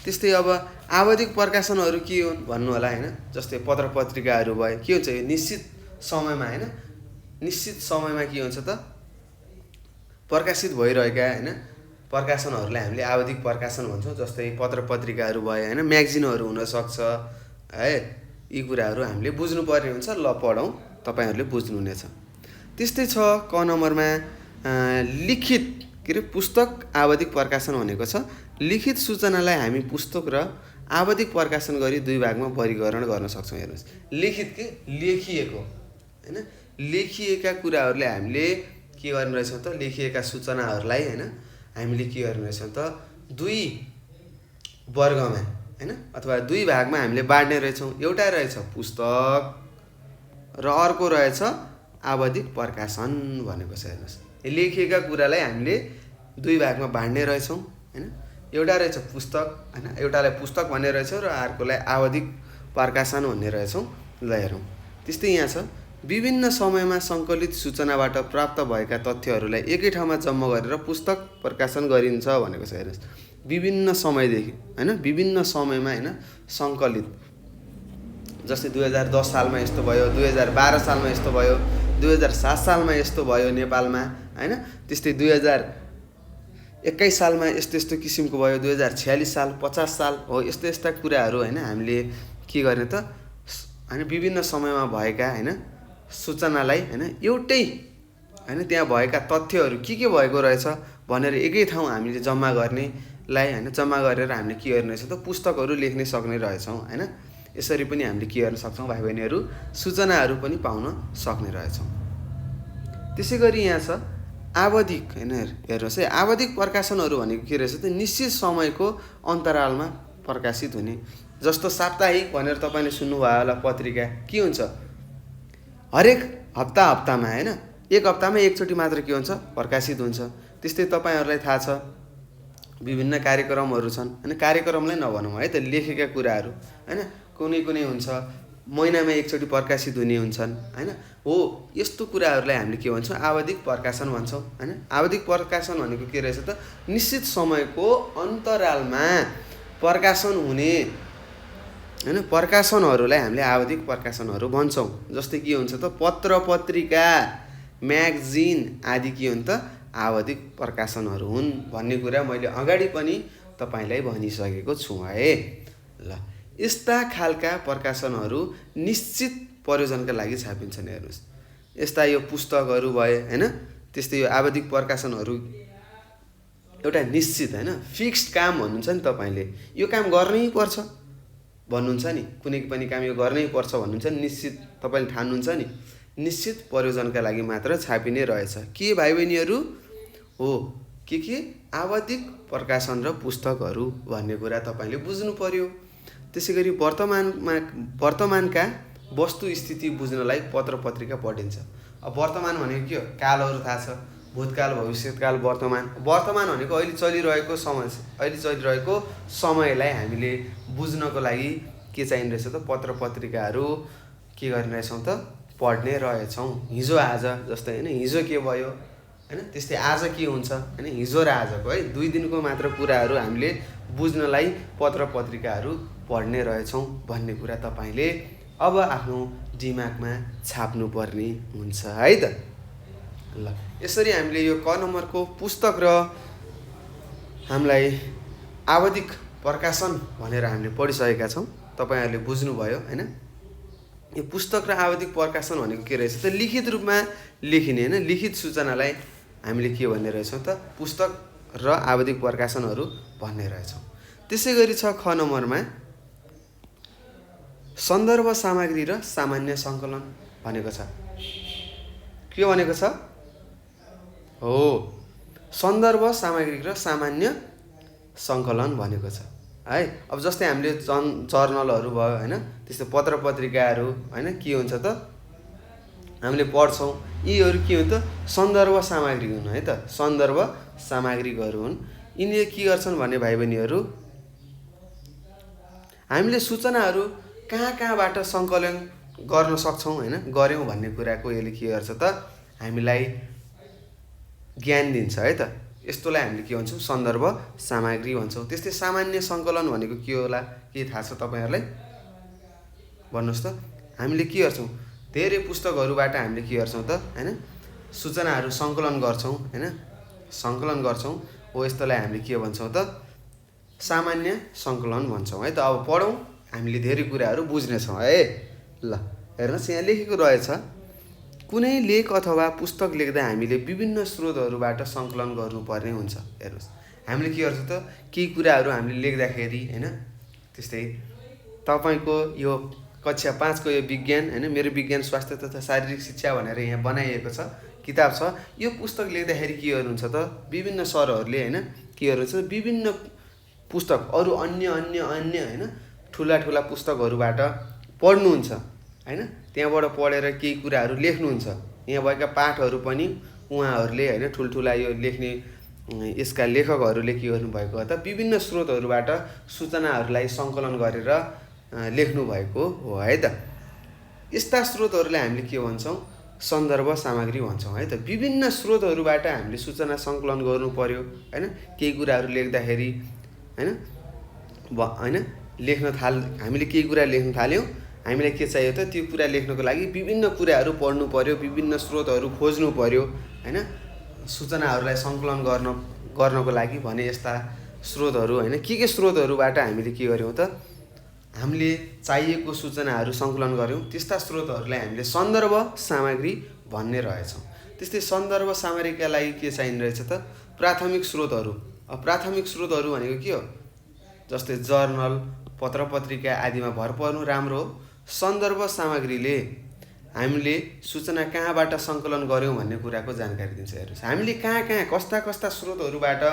त्यस्तै अब आवधिक प्रकाशनहरू के हुन् भन्नु होला हैन, जस्तै पत्र पत्रिकाहरू भयो, के हुन्छ यो निश्चित समयमा हैन, निश्चित समयमा के हुन्छ त प्रकाशित भइरहेका हैन प्रकाशनहरूलाई हामीले आवधिक प्रकाशन भन्छौँ। जस्तै पत्र पत्रिकाहरू भयो होइन, म्यागजिनहरू हुनसक्छ है। यी कुराहरू हामीले बुझ्नुपर्ने हुन्छ। ल पढौँ, तपाईँहरूले बुझ्नुहुनेछ। त्यस्तै छ क नम्बरमा लिखित पुस्तक आवधिक प्रकाशन भनेको छ। लिखित सूचनालाई हामी पुस्तक र आवधिक प्रकाशन गरी दुई भागमा वर्गीकरण गर्न सक्छौँ। हेर्नुहोस्, लिखित लेखिएको होइन, लेखिएका कुराहरूले हामीले के गर्ने रहेछौँ त, लेखिएका सूचनाहरूलाई होइन हामीले के गर्ने रहेछौँ त, दुई वर्गमा होइन अथवा दुई भागमा हामीले बाँड्ने रहेछौँ। एउटा रहेछ पुस्तक र अर्को रहेछ आवधिक प्रकाशन भनेको छ। हेर्नुहोस्, लेखिएका कुरालाई हामीले दुई भागमा बाँड्ने रहेछौँ होइन। एउटा रहेछ पुस्तक होइन, एउटालाई पुस्तक भन्ने रहेछौँ र अर्कोलाई आवधिक प्रकाशन भन्ने रहेछौँ। ल हेरौँ, त्यस्तै यहाँ छ विभिन्न समयमा सङ्कलित सूचनाबाट प्राप्त भएका तथ्यहरूलाई एकै ठाउँमा जम्मा गरेर पुस्तक प्रकाशन गरिन्छ भनेको छ। हेर्नुहोस्, विभिन्न समयदेखि होइन, विभिन्न समयमा होइन सङ्कलित, जस्तै 2010 सालमा यस्तो भयो, 2012 सालमा यस्तो भयो, 2007 सालमा यस्तो भयो नेपालमा होइन। त्यस्तै 2021 सालमा यस्तो यस्तो किसिमको भयो, 2046 साल, 50 साल हो, यस्तो यस्ता कुराहरू होइन हामीले के गर्ने त होइन, विभिन्न समयमा भएका होइन सूचनालाई होइन एउटै होइन त्यहाँ भएका तथ्यहरू के भएको रहेछ भनेर एकै ठाउँ हामीले जम्मा गर्नेलाई होइन जम्मा गरेर हामीले के गर्ने रहेछ त पुस्तकहरू लेख्न सक्ने रहेछौँ होइन। यसरी पनि हामीले के गर्न सक्छौँ भाइ बहिनीहरू, सूचनाहरू पनि पाउन सक्ने रहेछौँ। त्यसै गरी यहाँ छ आवधिक होइन। हेर्नुहोस् है, आवधिक प्रकाशनहरू भनेको के रहेछ त, निश्चित समयको अन्तरालमा प्रकाशित हुने। जस्तो साप्ताहिक भनेर तपाईँले सुन्नुभयो होला, पत्रिका के हुन्छ हरेक हप्तामा होइन, एक हप्तामा एकचोटि मात्र के हुन्छ प्रकाशित हुन्छ। त्यस्तै तपाईँहरूलाई थाहा छ विभिन्न कार्यक्रमहरू छन् होइन, कार्यक्रमलाई नभनौँ है त, लेखेका कुराहरू होइन कुनै कुनै हुन्छ महिनामा एकचोटि प्रकाशित हुने हुन्छन् होइन। हो, यस्तो कुराहरूलाई हामीले के भन्छौँ आवधिक प्रकाशन भन्छौँ होइन। आवधिक प्रकाशन भनेको के रहेछ त, निश्चित समयको अन्तरालमा प्रकाशन हुने होइन प्रकाशनहरूलाई हामीले आवधिक प्रकाशनहरू भन्छौँ। जस्तै के हुन्छ त पत्र पत्रिका, म्यागजिन आदि के हुन् त आवधिक प्रकाशनहरू हुन् भन्ने कुरा मैले अगाडि पनि तपाईँलाई भनिसकेको छु है। ल, यस्ता खालका प्रकाशनहरू निश्चित प्रयोजनका लागि छापिन्छन्। हेर्नुहोस्, यस्ता यो पुस्तकहरू भए होइन, त्यस्तै यो आवधिक प्रकाशनहरू एउटा निश्चित होइन फिक्स्ड काम भन्नुहुन्छ नि, तपाईँले यो काम गर्नै पर्छ भन्नुहुन्छ नि, कुनै पनि काम यो गर्नै पर्छ भन्नुहुन्छ नि, निश्चित तपाईँले ठान्नुहुन्छ नि, निश्चित प्रयोजनका लागि मात्र छापिने रहेछ। के भाइ बहिनीहरू हो, के आवधिक प्रकाशन र पुस्तकहरू भन्ने कुरा तपाईँले बुझ्नु पर्यो। त्यसै गरी वर्तमानका वस्तुस्थिति बुझ्नलाई पत्र पत्रिका पढिन्छ। अब वर्तमान भनेको के हो, कालहरू थाहा छ, भूतकाल, भविष्यकाल, वर्तमान। वर्तमान भनेको अहिले चलिरहेको समयलाई हामीले बुझ्नको लागि के चाहिने रहेछ त पत्र पत्रिकाहरू के गर्ने रहेछौँ त पढ्ने रहेछौँ। हिजो आज जस्तै होइन, हिजो के भयो होइन, त्यस्तै आज के हुन्छ होइन, हिजो र आजको है 2 दिनको मात्र कुराहरू हामीले बुझ्नलाई पत्र पत्रिकाहरू पढ्ने रहेछौँ भन्ने कुरा तपाईँले अब आफ्नो दिमागमा छाप्नुपर्ने हुन्छ है त। ल, यसरी हामीले यो क नम्बरको पुस्तक र हामीलाई आवधिक प्रकाशन भनेर हामीले पढिसकेका छौँ। तपाईँहरूले बुझ्नुभयो होइन। यो पुस्तक र आवधिक प्रकाशन भनेको के रहेछ त, लिखित रूपमा लेखिने होइन लिखित सूचनालाई हामीले के भन्ने रहेछौँ त पुस्तक र आवधिक प्रकाशनहरू भन्ने रहेछौँ। त्यसै गरी छ ख नम्बरमा सन्दर्भ सामग्री र सामान्य सङ्कलन भनेको छ। के भनेको छ हो, सन्दर्भ सामग्री र सामान्य सङ्कलन भनेको छ है। अब जस्तै हामीले जर्नलहरू भयो होइन, त्यस्तो पत्र पत्रिकाहरू होइन के हुन्छ त हामीले पढ्छौँ, यीहरू के हुन् त सन्दर्भ सामग्री हुन् है त, सन्दर्भ सामग्रीहरू हुन्। यिनीले के गर्छन् भने भाइ बहिनीहरू, हामीले सूचनाहरू कहाँबाट सङ्कलन गर्न सक्छौँ होइन गऱ्यौँ भन्ने कुराको यसले के गर्छ त हामीलाई ज्ञान दिन्छ है त। यस्तोलाई हामीले के भन्छौँ सन्दर्भ सामग्री भन्छौँ। त्यस्तै सामान्य सङ्कलन भनेको के होला, के थाहा छ तपाईँहरूलाई भन्नुहोस् त। हामीले के गर्छौँ, धेरै पुस्तकहरूबाट हामीले के गर्छौँ त होइन सूचनाहरू सङ्कलन गर्छौँ होइन, सङ्कलन गर्छौँ। हो यस्तोलाई हामीले के भन्छौँ त सामान्य सङ्कलन भन्छौँ है त। अब पढौँ, हामीले धेरै कुराहरू बुझ्नेछौँ है। ल हेर्नुहोस् यहाँ लेखेको रहेछ, कुनै लेख अथवा पुस्तक लेख्दा हामीले विभिन्न स्रोतहरूबाट सङ्कलन गर्नुपर्ने हुन्छ। हेर्नुहोस् हामीले के गर्छौँ त केही कुराहरू हामीले लेख्दाखेरि होइन, त्यस्तै तपाईँको यो कक्षा 5 को यो विज्ञान होइन, मेरो विज्ञान स्वास्थ्य तथा शारीरिक शिक्षा भनेर यहाँ बनाइएको छ, किताब छ। यो पुस्तक लेख्दाखेरि के गर्नुहुन्छ त विभिन्न सरहरूले होइन के गर्नुहुन्छ, विभिन्न पुस्तक अरू अन्य होइन ठुला पुस्तकहरूबाट पढ्नुहुन्छ होइन, त्यहाँबाट पढेर केही कुराहरू लेख्नुहुन्छ। यहाँ भएका पाठहरू पनि उहाँहरूले होइन ठुल्ठुला यो लेख्ने यसका लेखकहरूले के गर्नुभएको हो त विभिन्न स्रोतहरूबाट सूचनाहरूलाई सङ्कलन गरेर लेख्नुभएको हो है त। यस्ता स्रोतहरूलाई हामीले के भन्छौँ, सन्दर्भ सामग्री भन्छौँ है त। विभिन्न स्रोतहरूबाट हामीले सूचना सङ्कलन गर्नु पर्यो होइन, केही कुराहरू लेख्दाखेरि होइन हामीले केही कुरा लेख्न थाल्यौँ, हामीलाई के चाहियो त त्यो कुरा लेख्नको लागि विभिन्न कुराहरू पढ्नु पर्यो, विभिन्न स्रोतहरू खोज्नु पर्यो होइन, सूचनाहरूलाई सङ्कलन गर्नको लागि भने यस्ता स्रोतहरू होइन के स्रोतहरूबाट हामीले के गर्यौँ त हामीले चाहिएको सूचनाहरू सङ्कलन गऱ्यौँ, त्यस्ता स्रोतहरूलाई हामीले सन्दर्भ सामग्री भन्ने रहेछौँ। त्यस्तै सन्दर्भ सामग्रीका लागि के चाहिने रहेछ त प्राथमिक स्रोतहरू। प्राथमिक स्रोतहरू भनेको के हो, जस्तै जर्नल, पत्र पत्रिका आदिमा भर पर्नु राम्रो हो। सन्दर्भ सामग्रीले हामीले सूचना कहाँबाट सङ्कलन गऱ्यौँ भन्ने कुराको जानकारी दिन्छ। हेर्नुहोस् हामीले कहाँ कस्ता स्रोतहरूबाट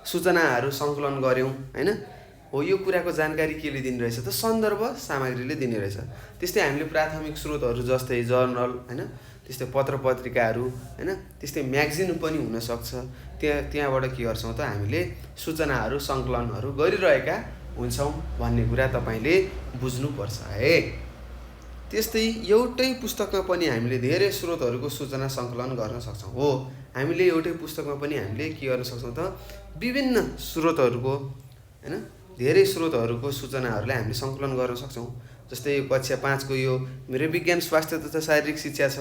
सूचनाहरू सङ्कलन गऱ्यौँ होइन, हो यो कुराको जानकारी केले दिने रहेछ त सन्दर्भ सामग्रीले दिने रहेछ। त्यस्तै हामीले प्राथमिक स्रोतहरू जस्तै जर्नल होइन, त्यस्तै पत्र पत्रिकाहरू होइन, त्यस्तै म्यागजिन पनि हुनसक्छ, त्यहाँबाट के गर्छौँ त हामीले सूचनाहरू सङ्कलनहरू गरिरहेका हुन्छौँ भन्ने कुरा तपाईँले बुझ्नुपर्छ है। त्यस्तै एउटै पुस्तकमा पनि हामीले धेरै स्रोतहरूको सूचना सङ्कलन गर्न सक्छौँ। हो हामीले एउटै पुस्तकमा पनि हामीले के गर्न सक्छौँ त विभिन्न स्रोतहरूको होइन धेरै स्रोतहरूको सूचनाहरूलाई हामीले सङ्कलन गर्न सक्छौँ। जस्तै यो कक्षा 5 को यो मेरो विज्ञान स्वास्थ्य तथा शारीरिक शिक्षा छ,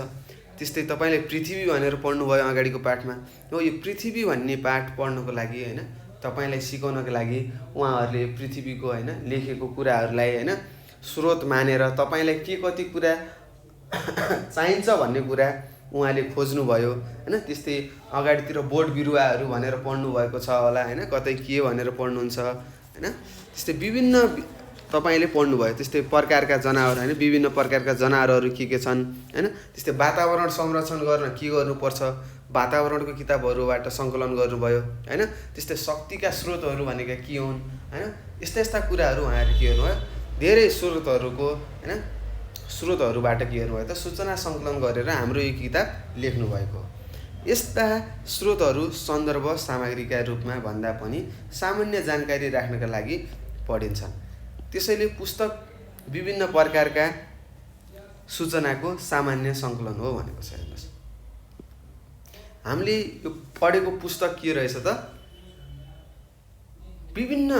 त्यस्तै तपाईँले पृथ्वी भनेर पढ्नुभयो अगाडिको पाठमा। हो यो पृथ्वी भन्ने पाठ पढ्नको लागि होइन तपाईँलाई सिकाउनको लागि उहाँहरूले पृथ्वीको होइन लेखेको कुराहरूलाई होइन स्रोत मानेर तपाईँलाई के कति कुरा चाहिन्छ भन्ने कुरा उहाँले खोज्नुभयो होइन। त्यस्तै अगाडितिर बोट बिरुवाहरू भनेर पढ्नुभएको छ होला होइन, कतै के भनेर पढ्नुहुन्छ होइन, त्यस्तै विभिन्न तपाईँले पढ्नुभयो। त्यस्तै प्रकारका जनावर होइन, विभिन्न प्रकारका जनावरहरू के छन् होइन, त्यस्तै वातावरण संरक्षण गर्न के गर्नुपर्छ वातावरणको किताबहरूबाट सङ्कलन गर्नुभयो होइन। त्यस्तै शक्तिका स्रोतहरू भनेका के हुन् होइन, यस्ता कुराहरू उहाँहरूले के गर्नुभयो धेरै स्रोतहरूबाट के गर्नुभयो त सूचना सङ्कलन गरेर हाम्रो यो किताब लेख्नुभएको। यस्ता स्रोतहरू सन्दर्भ सामग्रीका रूपमा भन्दा पनि सामान्य जानकारी राख्नका लागि पढिन्छन्। त्यसैले पुस्तक विभिन्न प्रकारका सूचनाको सामान्य सङ्कलन हो भनेको छ। हेर्नुहोस् हामीले यो पढेको पुस्तक के रहेछ त विभिन्न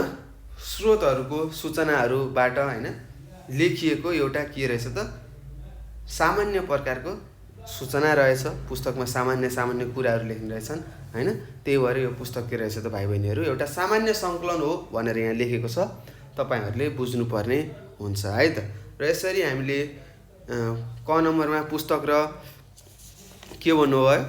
स्रोतहरूको सूचनाहरूबाट होइन लेखिएको एउटा के रहेछ त सामान्य प्रकारको सूचना रहेछ। पुस्तकमा सामान्य कुराहरू लेख्ने रहेछन् होइन, त्यही भएर यो पुस्तक के रहेछ त भाइ बहिनीहरू एउटा सामान्य सङ्कलन हो भनेर यहाँ लेखेको छ, तपाईँहरूले बुझ्नुपर्ने हुन्छ है त। र यसरी हामीले क नम्बरमा पुस्तक र के भन्नुभयो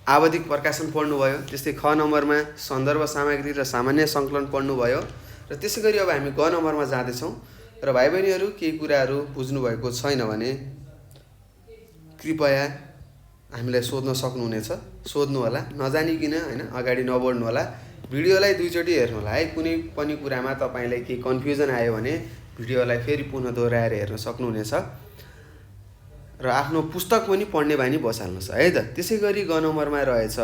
आवधिक प्रकाशन पढ्नुभयो। त्यस्तै ख नम्बरमा सन्दर्भ सामग्री र सामान्य सङ्कलन पढ्नुभयो। र त्यसै गरी अब हामी ग नम्बरमा जाँदैछौँ। र भाइ बहिनीहरू केही कुराहरू बुझ्नुभएको छैन भने कृपया हामीलाई सोध्न सक्नुहुनेछ, सोध्नु होला, नजानिकन होइन अगाडि नबढ्नु होला। भिडियोलाई दुईचोटि हेर्नु होला है, कुनै पनि कुरामा तपाईँलाई केही कन्फ्युजन आयो भने भिडियोलाई फेरि पुनः दोहोऱ्याएर हेर्न सक्नुहुनेछ र आफ्नो पुस्तक पनि पढ्ने बानी बसाल्नुहोस् है त। त्यसै गरी ग नम्बरमा रहेछ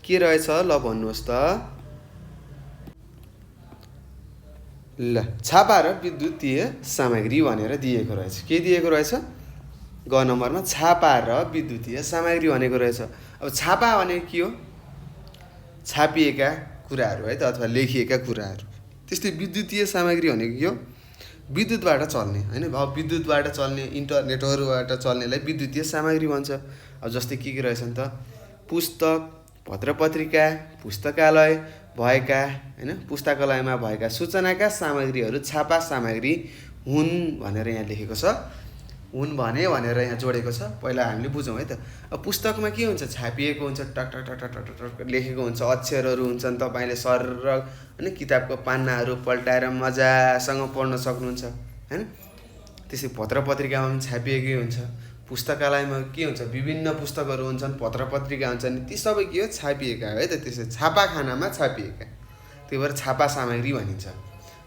के रहेछ ल भन्नुहोस् त, ल छापा र विद्युतीय सामग्री भनेर दिएको रहेछ। के दिएको रहेछ ग नम्बरमा छापा र विद्युतीय सामग्री भनेको रहेछ। अब छापा भनेको के हो, छापिएका कुराहरू है त अथवा लेखिएका कुराहरू। त्यस्तै विद्युतीय सामग्री भनेको के हो, विद्युतबाट चल्ने होइन। अब विद्युतबाट चल्ने इन्टरनेटहरूबाट चल्नेलाई विद्युतीय सामग्री भन्छ। अब जस्तै के रहेछ नि त पुस्तक, पत्र पत्रिका, पुस्तकालय, भएका हैन पुस्तकालयमा भएका सूचनाका सामग्रीहरू छापा सामग्री हुन् भनेर यहाँ लेखेको छ। हुन् भनेर यहाँ जोडेको छ। पहिला हामीले बुझौँ है त। अब पुस्तकमा के हुन्छ, छापिएको हुन्छ, टक टक टक टक टक टक लेखेको हुन्छ, अक्षरहरू हुन्छन्, तपाईँले सरर हैन किताबको पान्नाहरू पल्टाएर मजासँग पढ्न सक्नुहुन्छ हैन। त्यसै पत्र पत्रिकामा पनि छापिएकै हुन्छ। पुस्तकालयमा के हुन्छ, विभिन्न पुस्तकहरू हुन्छन्, पत्र पत्रिका हुन्छन्, ती सबै के हो, छापिएका है त। त्यसै छापाखानामा छापिएका, त्यही भएर छापा सामग्री भनिन्छ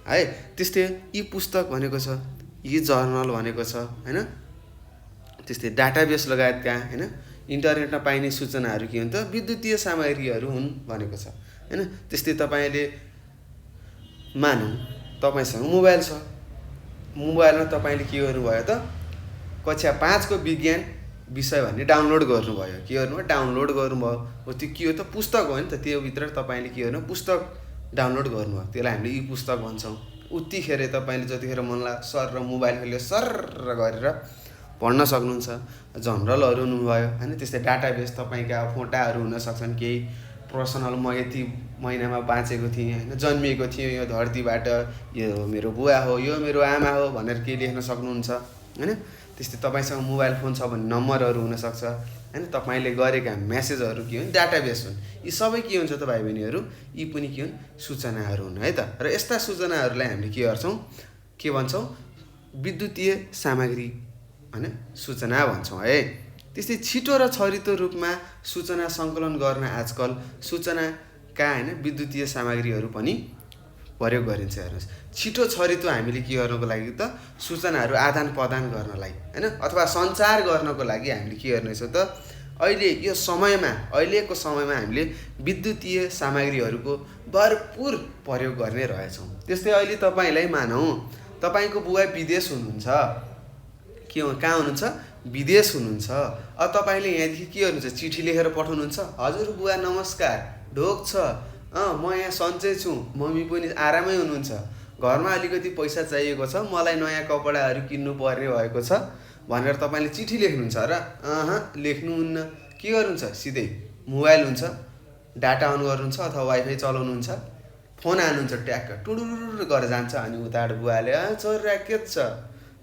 है। त्यस्तै ई पुस्तक भनेको छ, यी जर्नल भनेको छ हैन। त्यस्तै डाटाबेस लगायतका हैन इन्टरनेटमा पाइने सूचनाहरू के हुन् त, विद्युतीय सामग्रीहरू हुन् भनेको छ हैन। त्यस्तै तपाईँले मानौँ तपाईँसँग मोबाइल छ, मोबाइलमा तपाईँले के गर्नुभयो त, कक्षा 5 को विज्ञान विषय भन्ने डाउनलोड गर्नुभयो। के गर्नुभयो, डाउनलोड गर्नुभयो। हो त्यो के हो त, पुस्तक हो नि त। त्योभित्र तपाईँले के गर्नु, पुस्तक डाउनलोड गर्नुभयो, त्यसलाई हामीले ई पुस्तक भन्छौँ। उतिखेर तपाईँले जतिखेर मन लाग्यो सर र मोबाइल खोलेर सर गरेर पढ्न सक्नुहुन्छ। जनरलहरू हुनुभयो हैन। त्यस्तै डाटाबेस तपाईँका फोटाहरू हुन सक्छन्, केही पर्सनल, म यति महिनामा बाँचेको थिएँ हैन, जन्मिएको थिएँ यो धरतीबाट, यो मेरो बुवा हो, यो मेरो आमा हो भनेर केही लेख्न सक्नुहुन्छ हैन। त्यस्तै तपाईँसँग मोबाइल फोन छ भने नम्बरहरू हुनसक्छ हैन। तपाईँले गरेका मेसेजहरू के हुन्, डाटाबेस हुन्। यी सबै के हुन्छ त भाइ बहिनीहरू, यी पनि के हुन्, सूचनाहरू हुन् है त। र यस्ता सूचनाहरूलाई हामीले के गर्छौँ, के भन्छौँ, विद्युतीय सामग्री हैन सूचना भन्छौँ है। त्यस्तै छिटो र छरितो रूपमा सूचना सङ्कलन गर्न आजकल सूचनाका हैन विद्युतीय सामग्रीहरू पनि प्रयोग गरिन्छ। हेर्नुहोस्, छिटो छरितो हामीले के गर्नको लागि त, सूचनाहरू आदान प्रदान गर्नलाई हैन, अथवा सञ्चार गर्नको लागि हामीले के गर्नेछौँ त, अहिलेको समयमा हामीले विद्युतीय सामग्रीहरूको भरपुर प्रयोग गर्ने रहेछौँ। त्यस्तै अहिले तपाईँलाई मानौँ तपाईँको बुवा विदेश हुनुहुन्छ, कहाँ हुनुहुन्छ, विदेश हुनुहुन्छ। अब तपाईँले यहाँदेखि के गर्नुहुन्छ, चिठी लेखेर पठाउनुहुन्छ, हजुर बुवा नमस्कार, ढोक छ, म यहाँ सन्चै छु, मम्मी पनि आरामै हुनुहुन्छ, घरमा अलिकति पैसा चाहिएको छ, मलाई नयाँ कपडाहरू किन्नु पर्ने भएको छ भनेर तपाईँले चिठी लेख्नुहुन्छ र लेख्नुहुन्न। के गर्नुहुन्छ, सिधै मोबाइल हुन्छ, डाटा अन गर्नुहुन्छ अथवा वाइफाई चलाउनुहुन्छ, फोन हाल्नुहुन्छ, ट्याक्क टुडुर गरेर जान्छ। अनि उताबाट बुवाले छोरा के छ,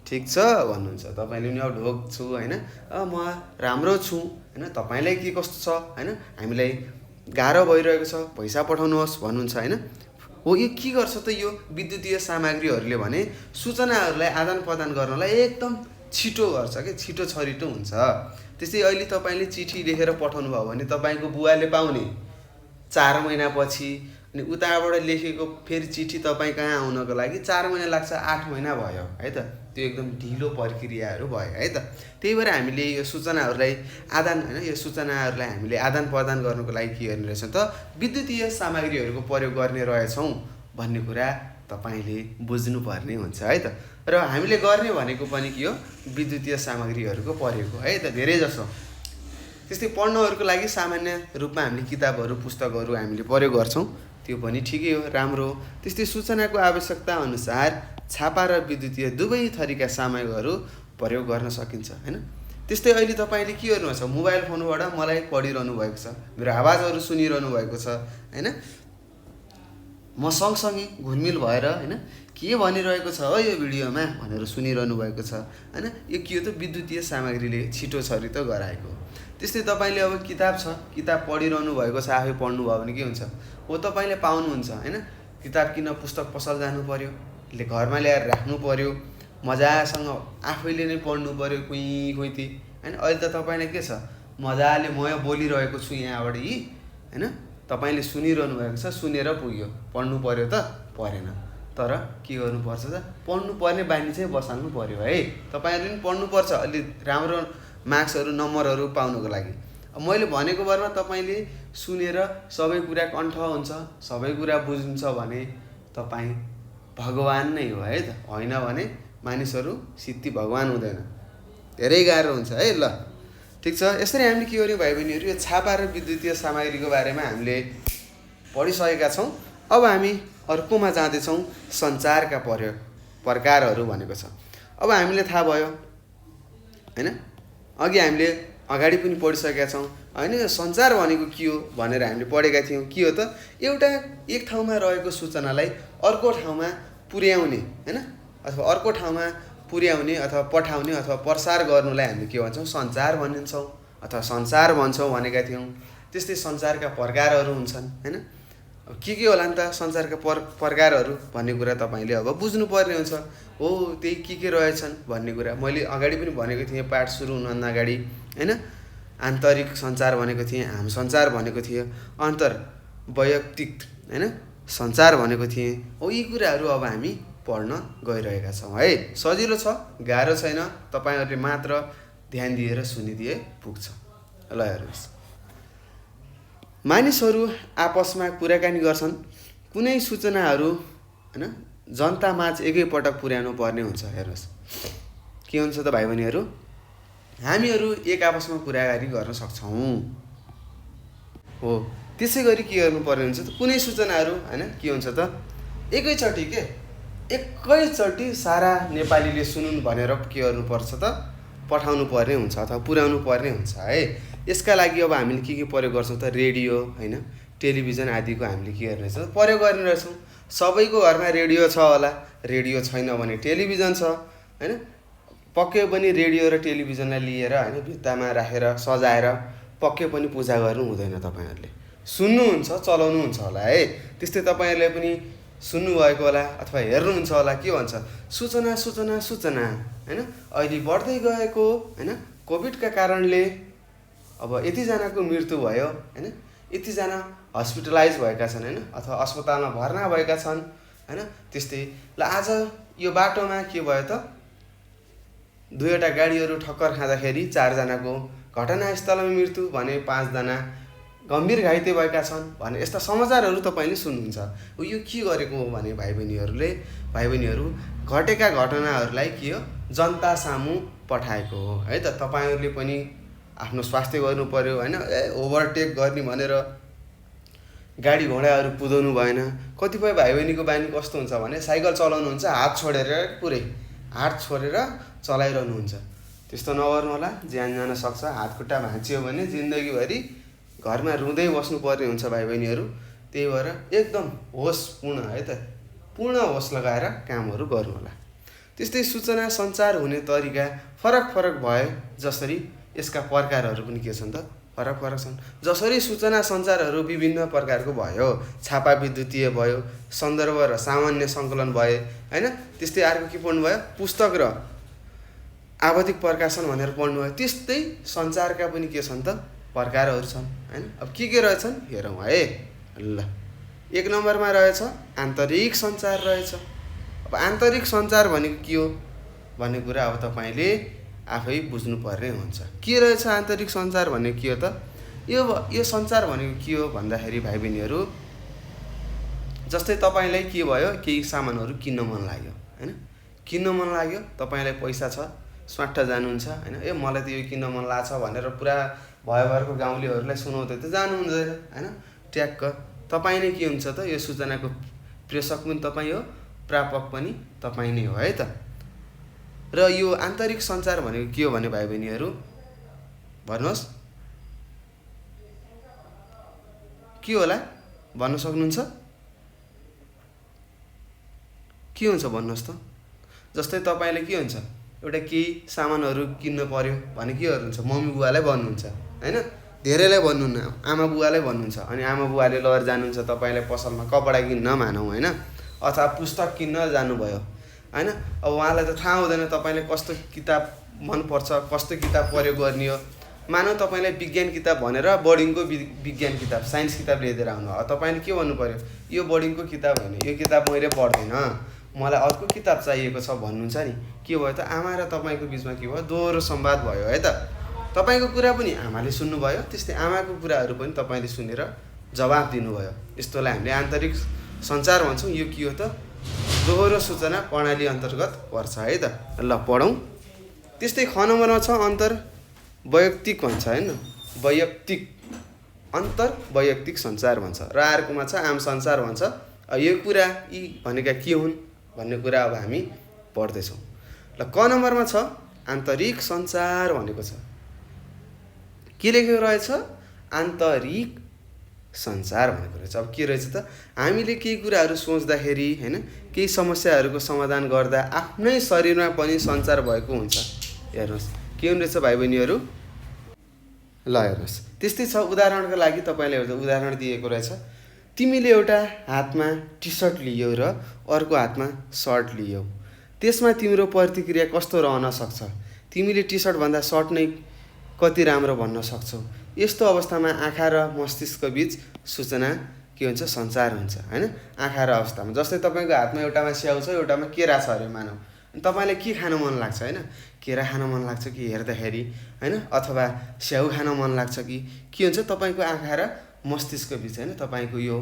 ठिक छ भन्नुहुन्छ। तपाईँले पनि अब ढोक छु हैन, म राम्रो छु हैन, तपाईँलाई के कस्तो छ हैन, हामीलाई गाह्रो भइरहेको छ, पैसा पठाउनुहोस् भन्नुहुन्छ हैन। हो यो के गर्छ त, यो विद्युतीय सामग्रीहरूले भने सूचनाहरूलाई आदान प्रदान गर्नलाई एकदम छिटो गर्छ कि, छिटो छरितो हुन्छ। त्यस्तै अहिले तपाईँले चिठी लेखेर पठाउनु भयो भने तपाईँको बुवाले पाउने 4 महिनापछि, अनि उताबाट लेखेको फेरि चिठी तपाईँ कहाँ आउनको लागि 4 महिना लाग्छ, 8 महिना भयो है त। त्यो एकदम ढिलो प्रक्रियाहरू भयो है त। त्यही भएर हामीले यो सूचनाहरूलाई हामीले आदान प्रदान गर्नको लागि के गर्ने रहेछ त, विद्युतीय सामग्रीहरूको प्रयोग गर्ने रहेछौँ भन्ने कुरा तपाईँले बुझ्नुपर्ने हुन्छ है त। र हामीले गर्ने भनेको पनि के हो, विद्युतीय सामग्रीहरूको प्रयोग हो है त, धेरै जसो। त्यस्तै पढ्नहरूको लागि सामान्य रूपमा हामीले किताबहरू पुस्तकहरू हामीले प्रयोग गर्छौँ, त्यो पनि ठिकै हो, राम्रो हो। त्यस्तै सूचनाको आवश्यकता अनुसार छापा र विद्युतीय दुवै थरीका सामग्रीहरू प्रयोग गर्न सकिन्छ हैन। त्यस्तै अहिले तपाईँले के गर्नुहुन्छ, मोबाइल फोनबाट मलाई पढिरहनु भएको छ, मेरो आवाजहरू सुनिरहनु भएको छ हैन, म सँगसँगै घुलमिल भएर हैन के भनिरहेको छ हो यो भिडियोमा भनेर सुनिरहनु भएको छ हैन। यो के हो त, विद्युतीय सामग्रीले छिटो छरितो गराएको। त्यस्तै तपाईँले अब किताब छ, किताब पढिरहनु भएको छ, आफै पढ्नु भयो भने के हुन्छ, हो तपाईँले पाउनुहुन्छ हैन, किताब किन्न पुस्तक पसल जानु पर्यो, घरमा ल्याएर राख्नु पर्यो, मजासँग आफैले नै पढ्नु पर्यो, खुइती हैन। अहिले त तपाईँले के छ, मजाले म बोलिरहेको छु यहाँबाट यी हैन, तपाईँले सुनिरहनु भएको छ, सुनेर पुग्यो, पढ्नु पर्यो त परेन। तर के गर्नुपर्छ त, पढ्नु पर्ने बानी चाहिँ बसाल्नु पर्यो है। तपाईँहरूले पनि पढ्नुपर्छ अलि राम्रो मार्क्सहरू नम्बरहरू पाउनुको लागि। अब मैले भनेको बारेमा तपाईँले सुनेर सबै कुरा कण्ठ हुन्छ, सबै कुरा बुझ्नुहुन्छ भने तपाईँ भगवान नै हो है त। होइन भने मानिसहरू सिद्धि भगवान हुँदैन, धेरै गाह्रो हुन्छ है। ल ठिक छ, यसरी हामीले के गर्यौँ भाइ बहिनीहरू, यो छापा र विद्युतीय सामग्रीको बारेमा हामीले पढिसकेका छौँ। अब हामी अर्कोमा जाँदैछौँ, सञ्चारका प्रकारहरू भनेको छ। अब हामीले थाहा भयो हैन, अघि हामीले अगाडि पनि पढिसकेका छौँ होइन। सञ्चार भनेको के हो भनेर हामीले पढेका थियौँ। के हो त? एउटा एक ठाउँमा रहेको सूचनालाई अर्को ठाउँमा पुर्याउने होइन, अथवा अर्को ठाउँमा पुर्याउने अथवा पठाउने अथवा प्रसार गर्नुलाई हामीले के भन्छौँ? सञ्चार भनिन्छौँ अथवा सञ्चार भन्छौँ भनेका थियौँ। त्यस्तै सञ्चारका प्रकारहरू हुन्छन् होइन। अब के होला नि त सञ्चारका प्रकारहरू भन्ने कुरा तपाईँले अब बुझ्नुपर्ने हुन्छ। हो त्यही के रहेछन् भन्ने कुरा मैले अगाडि पनि भनेको थिएँ पाठ सुरु हुनुभन्दा अगाडि होइन। आन्तरिक सञ्चार भनेको थिएँ, आम सञ्चार भनेको थिएँ, अन्तर वैयक्तिक होइन सञ्चार भनेको थिएँ। हो यी कुराहरू अब हामी पढ्न गइरहेका छौँ है। सजिलो छ, गाह्रो छैन। तपाईँहरूले मात्र ध्यान दिएर सुनिदिए पुग्छ। ल हेर्नुहोस्, मानिसहरू आपसमा कुराकानी गर्छन्। कुनै सूचनाहरू होइन जनतामाझ एकैपटक पुर्याउनु पर्ने हुन्छ। हेर्नुहोस् के हुन्छ त भाइ बहिनीहरू, हामीहरू एक आपसमा कुराकानी गर्न सक्छौँ। हो त्यसै गरी के गर्नुपर्ने हुन्छ त? कुनै सूचनाहरू होइन के हुन्छ त एकैचोटि सारा नेपालीले सुनुन् भनेर के गर्नुपर्छ त? पठाउनु पर्ने हुन्छ अथवा पुर्याउनु पर्ने हुन्छ है। यसका लागि अब हामीले के प्रयोग गर्छौँ त? रेडियो होइन, टेलिभिजन आदिको हामीले के गर्ने रहेछौँ? प्रयोग गर्ने रहेछौँ। सबैको घरमा रेडियो छ होला, रेडियो छैन भने टेलिभिजन छ होइन। पक्कै पनि रेडियो र टेलिभिजनलाई लिएर होइन भित्तामा राखेर सजाएर पक्कै पनि पूजा गर्नु हुँदैन। तपाईँहरूले सुन्नुहुन्छ, चलाउनुहुन्छ होला है। त्यस्तै तपाईँहरूले पनि सुन्नुभएको होला अथवा हेर्नुहुन्छ होला। के भन्छ? सूचना सूचना सूचना होइन। अहिले बढ्दै गएको होइन कोभिडका कारणले अब यतिजनाको मृत्यु भयो होइन, यतिजना हस्पिटलाइज भएका छन् होइन, अथवा अस्पतालमा भर्ना भएका छन् होइन। त्यस्तै ल आज यो बाटोमा के भयो त? दुईवटा गाडीहरू ठक्कर खाँदाखेरि 4 जनाको घटनास्थलमा मृत्यु भने 5 जना गम्भीर घाइते भएका छन् भने यस्ता समाचारहरू तपाईँले सुन्नुहुन्छ। यो के गरेको हो भने भाइ बहिनीहरू घटेका घटनाहरूलाई के हो जनता सामु पठाएको हो है त। तपाईँहरूले पनि आफ्नो स्वास्थ्य गर्नु पर्यो होइन। ओभरटेक गर्ने भनेर गाडी घोडाहरू कुदाउनु भएन। कतिपय भाइ बहिनीको बानी कस्तो हुन्छ भने साइकल चलाउनुहुन्छ, हात छोडेर पुरै हात छोडेर चलाइरहनुहुन्छ। त्यस्तो नगर्नु होला, ज्यान जान सक्छ। हात खुट्टा भाँचियो भने जिन्दगीभरि घरमा रुँदै बस्नुपर्ने हुन्छ भाइ बहिनीहरू। त्यही भएर एकदम होसपूर्ण है त, पूर्ण होस लगाएर कामहरू गर्नु होला। त्यस्तै सूचना सञ्चार हुने तरिका फरक भए जसरी यसका प्रकारहरू पनि के छन् त? फरक छन्। जसरी सूचना सञ्चारहरू विभिन्न प्रकारको भयो, छापा विद्युतीय भयो, सन्दर्भ र सामान्य सङ्कलन भए होइन। त्यस्तै अर्को के पढ्नु भयो? पुस्तक र आवधिक प्रकाशन भनेर पढ्नु भयो। त्यस्तै सञ्चारका पनि के छन् त? प्रकारहरू छन् होइन। अब के रहेछन् हेरौँ है। ल 1 नम्बरमा रहेछ आन्तरिक सञ्चार रहेछ। अब आन्तरिक सञ्चार भनेको के हो भन्ने कुरा अब तपाईँले आफै बुझ्नुपर्ने हुन्छ। के रहेछ आन्तरिक सञ्चार भनेको के हो त? यो सञ्चार भनेको के हो भन्दाखेरि भाइ बहिनीहरू, जस्तै तपाईँलाई के भयो, केही सामानहरू किन्न मन लाग्यो होइन, किन्न मन लाग्यो, तपाईँलाई पैसा छ, स्वाट्ट जानुहुन्छ होइन, मलाई त यो किन्न मन लाग्छ भनेर पुरा भयभरको गाउँलेहरूलाई सुनाउँदै त जानु हुँदैन होइन। ट्याक्क तपाईँ नै के हुन्छ त? यो सूचनाको प्रेषक पनि तपाईँ हो, प्रापक पनि तपाईँ नै हो है त। र यो आन्तरिक सञ्चार भनेको के हो भने भाइ बहिनीहरू भन्नुहोस्, के होला भन्न सक्नुहुन्छ? के हुन्छ भन्नुहोस् त? जस्तै तपाईँले के हुन्छ, एउटा केही सामानहरू किन्न पर्यो भने के गर्नुहुन्छ? मम्मी बुवालाई भन्नुहुन्छ होइन, धेरैलाई भन्नुहुन्न, आमा बुवालाई भन्नुहुन्छ। अनि आमा बुवाले लगेर जानुहुन्छ तपाईँलाई पसलमा कपडा किन्न मानौँ होइन, अथवा पुस्तक किन्न जानुभयो होइन। अब उहाँलाई त थाहा हुँदैन तपाईँले कस्तो किताब मनपर्छ, कस्तो किताब प्रयोग गर्ने हो। मानौँ तपाईँलाई विज्ञान किताब भनेर बोर्डिङको विज्ञान किताब, साइन्स किताब लिएर आउनु हो। तपाईँले के भन्नु पर्यो? यो बोर्डिङको किताब होइन, यो किताब मैले पढ्दैन, मलाई अर्को किताब चाहिएको छ भन्नुहुन्छ नि। के भयो त? आमा र तपाईँको बिचमा के भयो? दोहोरो संवाद भयो है त। तपाईँको कुरा पनि आमाले सुन्नुभयो, त्यस्तै आमाको कुराहरू पनि तपाईँले सुनेर जवाफ दिनुभयो। यस्तोलाई हामीले आन्तरिक सञ्चार भन्छौँ। यो के हो त? दोहोरो सूचना प्रणाली अन्तर्गत पर्छ है त। ल पढौँ। त्यस्तै ख नम्बरमा छ अन्तर वैयक्तिक भन्छ होइन, अन्तर वैयक्तिक सञ्चार भन्छ। र अर्कोमा छ आम सञ्चार भन्छ। यो कुरा यी भनेका के हुन् भन्ने कुरा अब हामी पढ्दैछौँ। ल क नम्बरमा छ आन्तरिक सञ्चार भनेको छ। के लेखेको रहेछ? आन्तरिक सञ्चार भनेको रहेछ। अब के रहेछ त? हामीले केही कुराहरू सोच्दाखेरि हैन, केही समस्याहरूको समाधान गर्दा आफ्नै शरीरमा पनि सञ्चार भएको हुन्छ। हेर्नुहोस् के हुने रहेछ भाइ बहिनीहरू? ल हेर्नुहोस्, त्यस्तै छ। उदाहरणको लागि तपाईँले एउटा उदाहरण दिएको रहेछ। तिमीले एउटा हातमा टी सर्ट लियौ र अर्को हातमा सर्ट लियौ, त्यसमा तिम्रो प्रतिक्रिया कस्तो रहन सक्छ? तिमीले टी सर्ट भन्दा सर्ट नै कति राम्रो भन्न सक्छौ। यस्तो अवस्थामा आँखा र मस्तिष्क बीच सूचना के हुन्छ? सञ्चार हुन्छ हैन। आँखा र अवस्थामा जस्तै तपाईँको हातमा एउटामा स्याउ छ, एउटामा केरा छ अरे मानौ, अनि तपाईँलाई के खान मन लाग्छ हैन? केरा खान मन लाग्छ कि हेर्दाखेरि हैन, अथवा स्याउ खान मन लाग्छ कि के हुन्छ? तपाईँको आँखा र मस्तिष्क बीच हैन, तपाईँको यो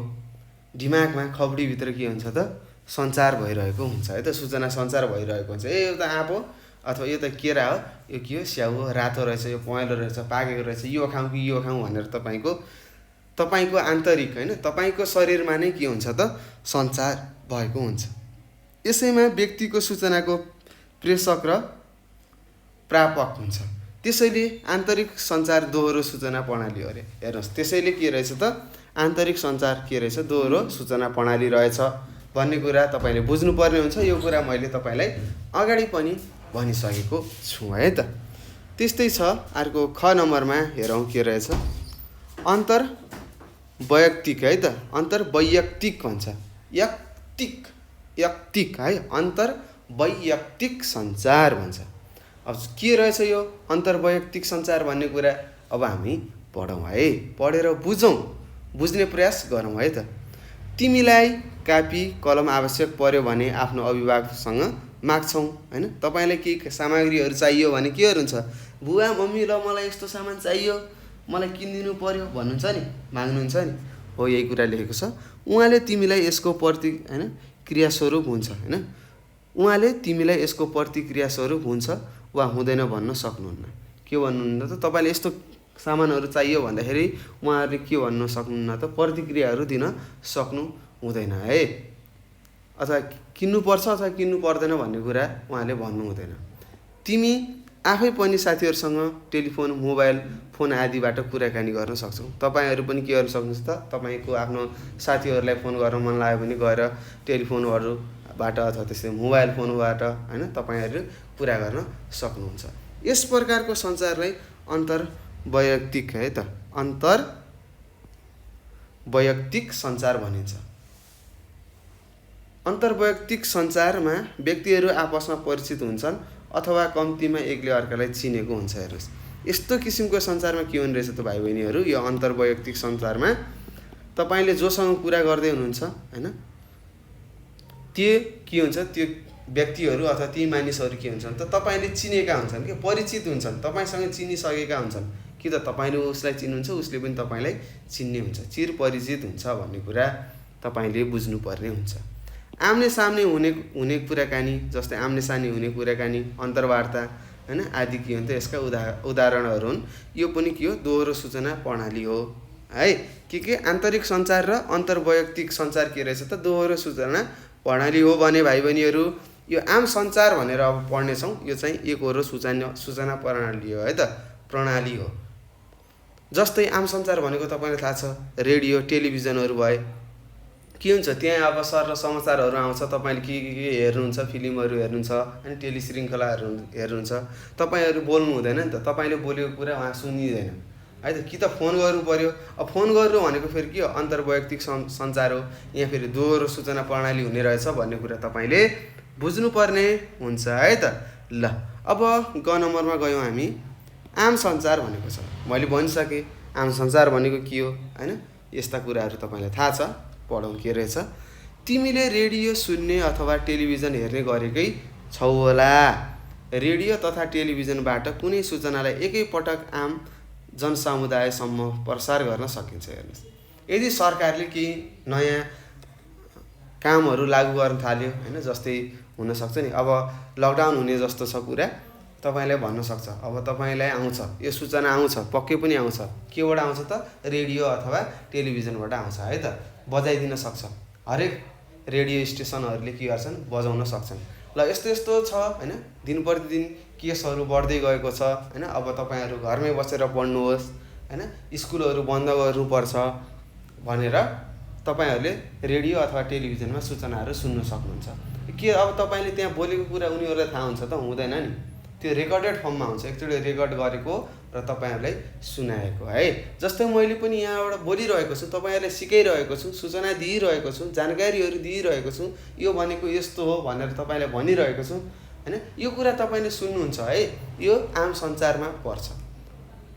दिमागमा खबडीभित्र के हुन्छ त? सञ्चार भइरहेको हुन्छ है त, सूचना सञ्चार भइरहेको हुन्छ। यो त आँप हो अथवा यो त केरा हो, यो के हो? स्याउ हो, रातो रहेछ, यो पहेँलो रहेछ, पाकेको रहेछ, यो खाउँ कि यो खाउँ भनेर तपाईँको आन्तरिक हैन, तपाईँको शरीरमा नै के हुन्छ त? सञ्चार भएको हुन्छ। यसैमा व्यक्तिको सूचनाको प्रेषक र प्रापक हुन्छ। त्यसैले आन्तरिक सञ्चार दोहोरो सूचना प्रणाली अरे। हेर्नुहोस्, त्यसैले के रहेछ त? आन्तरिक सञ्चार के रहेछ? दोहोरो सूचना प्रणाली रहेछ भन्ने कुरा तपाईँले बुझ्नुपर्ने हुन्छ। यो कुरा मैले तपाईँलाई अगाडि पनि भनिसकेको छु है त। त्यस्तै छ। अर्को ख नम्बरमा हेरौँ के रहेछ? अन्तर्वैयक्तिक है त, अन्तर्वैयक्तिक भन्छ, यक्तिक है, अन्तर्वैयक्तिक सञ्चार भन्छ। अब के रहेछ यो अन्तर्वैयक्तिक सञ्चार भन्ने कुरा? अब हामी पढौँ है, पढेर बुझ्ने प्रयास गरौँ है त। तिमीलाई कापी कलम आवश्यक पर्यो भने आफ्नो अभिभावकसँग माग्छौँ हैन। तपाईँलाई केही सामग्रीहरू चाहियो भने केहरू हुन्छ? बुवा मम्मी ल मलाई यस्तो सामान चाहियो, मलाई किनिदिनु पर्यो भन्नुहुन्छ नि, माग्नुहुन्छ नि, हो यही कुरा लेखेको छ। उहाँले तिमीलाई यसको क्रियास्वरूप हुन्छ हैन, उहाँले तिमीलाई यसको प्रतिक्रियास्वरूप हुन्छ वा हुँदैन भन्न सक्नुहुन्न। के भन्नुहुन्न त? तपाईँले यस्तो सामानहरू चाहियो भन्दाखेरि उहाँहरूले के भन्न सक्नुहुन्न त? प्रतिक्रियाहरू दिन सक्नु हुँदैन है, अथवा किन्नुपर्छ अथवा किन्नु पर्दैन भन्ने कुरा उहाँले भन्नु हुँदैन। तिमी आफै पनि साथीहरूसँग टेलिफोन, मोबाइल फोन आदिबाट कुराकानी गर्न सक्छौ। तपाईँहरू पनि के गर्न सक्नुहुन्छ त? तपाईँको आफ्नो साथीहरूलाई फोन गर्न मन लाग्यो भने गएर टेलिफोनहरूबाट अथवा त्यस्तै मोबाइल फोनबाट हैन तपाईँहरू कुरा गर्न सक्नुहुन्छ। यस प्रकारको सञ्चारलाई अन्तर्वैयक्तिक है त, अन्तर्वैयक्तिक सञ्चार भनिन्छ। अन्तर्वैयक्तिक सञ्चारमा व्यक्तिहरू आपसमा परिचित हुन्छन् अथवा कम्तीमा एकले अर्कालाई चिनेको हुन्छ। हेर्नुहोस्, यस्तो किसिमको सञ्चारमा के हुने रहेछ त भाइ बहिनीहरू? यो अन्तर्वैयक्तिक सञ्चारमा तपाईँले जोसँग कुरा गर्दै हुनुहुन्छ हैन, त्यो के हुन्छ? त्यो व्यक्तिहरू अथवा ती मानिसहरू के हुन्छन् त? तपाईँले चिनेका हुन्छन्, कि परिचित हुन्छन्, तपाईँसँग चिनिसकेका हुन्छन्, कि त तपाईँले उसलाई चिन्नुहुन्छ, उसले पनि तपाईँलाई चिन्ने हुन्छ, चिर परिचित हुन्छ भन्ने कुरा तपाईँले बुझ्नुपर्ने हुन्छ। आम्ने सामने हुने कुराकानी, जस्तै आम्ने सामने हुने कुराकानी, अन्तर्वार्ता हैन आदि के हो त? यसका उदाहरणहरू हुन्। यो पनि के हो? दोहोरो सूचना प्रणाली हो है। के आन्तरिक सञ्चार र अन्तर्वैयक्तिक सञ्चार के रहेछ त? दोहोरो सूचना प्रणाली हो भने भाइ बहिनीहरू यो आम सञ्चार भनेर अब पढ्नेछौँ। यो चाहिँ एकहोरो सूचना प्रणाली हो है त, प्रणाली हो। जस्तै आम सञ्चार भनेको तपाईँलाई थाहा छ, रेडियो टेलिभिजनहरू भए के हुन्छ? त्यहाँ अब सर र समाचारहरू आउँछ, तपाईँले के हेर्नुहुन्छ, फिल्महरू हेर्नुहुन्छ अनि टेलिश्रृङ्खलाहरू हेर्नुहुन्छ। तपाईँहरू बोल्नु हुँदैन नि त, तपाईँले बोलेको कुरा उहाँ सुनिँदैन है त। कि त फोन गर्नु पर्यो। अब फोन गर्नु भनेको फेरि के हो? अन्तर्वैयक्तिक सञ्चार हो। यहाँ फेरि दोहोरो सूचना प्रणाली हुने रहेछ भन्ने कुरा तपाईँले बुझ्नुपर्ने हुन्छ है त। ल अब ग नम्बरमा गयौँ हामी। आम सञ्चार भनेको छ, मैले भनिसकेँ आम सञ्चार भनेको के हो हैन। यस्ता कुराहरू तपाईँलाई थाहा छ, पढौँ के रहेछ। तिमीले रेडियो सुन्ने अथवा टेलिभिजन हेर्ने गरेकै छौ होला। रेडियो तथा टेलिभिजनबाट कुनै सूचनालाई एकैपटक आम जनसमुदायसम्म प्रसार गर्न सकिन्छ। हेर्नुहोस्, यदि सरकारले केही नयाँ कामहरू लागू गर्न थाल्यो हैन, जस्तै हुनसक्छ नि अब लकडाउन हुने जस्तो छ कुरा, तपाईँलाई भन्न सक्छ, अब तपाईँलाई आउँछ यो सूचना, आउँछ पक्कै पनि आउँछ। केबाट आउँछ त? रेडियो अथवा टेलिभिजनबाट आउँछ है त। बजाइदिन सक्छ, हरेक रेडियो स्टेसनहरूले के गर्छन्? बजाउन सक्छन्। ल यस्तो यस्तो छ हैन, दिन प्रतिदिन केसहरू बढ्दै गएको छ हैन। अब तपाईँहरू घरमै बसेर पढ्नुहोस् हैन, स्कुलहरू बन्द गर्नुपर्छ भनेर तपाईहरूले रेडियो अथवा टेलिभिजनमा सूचनाहरू सुन्न सक्नुहुन्छ। के अब तपाईँले त्यहाँ बोलेको कुरा उनीहरूलाई थाहा हुन्छ त? हुँदैन नि। त्यो रेकर्डेड फर्ममा हुन्छ, एकचोटि रेकर्ड गरेको र तपाईँहरूलाई सुनाएको है। जस्तै मैले पनि यहाँबाट बोलिरहेको छु, तपाईँहरूलाई सिकाइरहेको छु, सूचना दिइरहेको छु, जानकारीहरू दिइरहेको छु, यो भनेको यस्तो हो भनेर तपाईँलाई भनिरहेको छु हैन। यो कुरा तपाईँले सुन्नुहुन्छ है, यो आम सञ्चारमा पर्छ।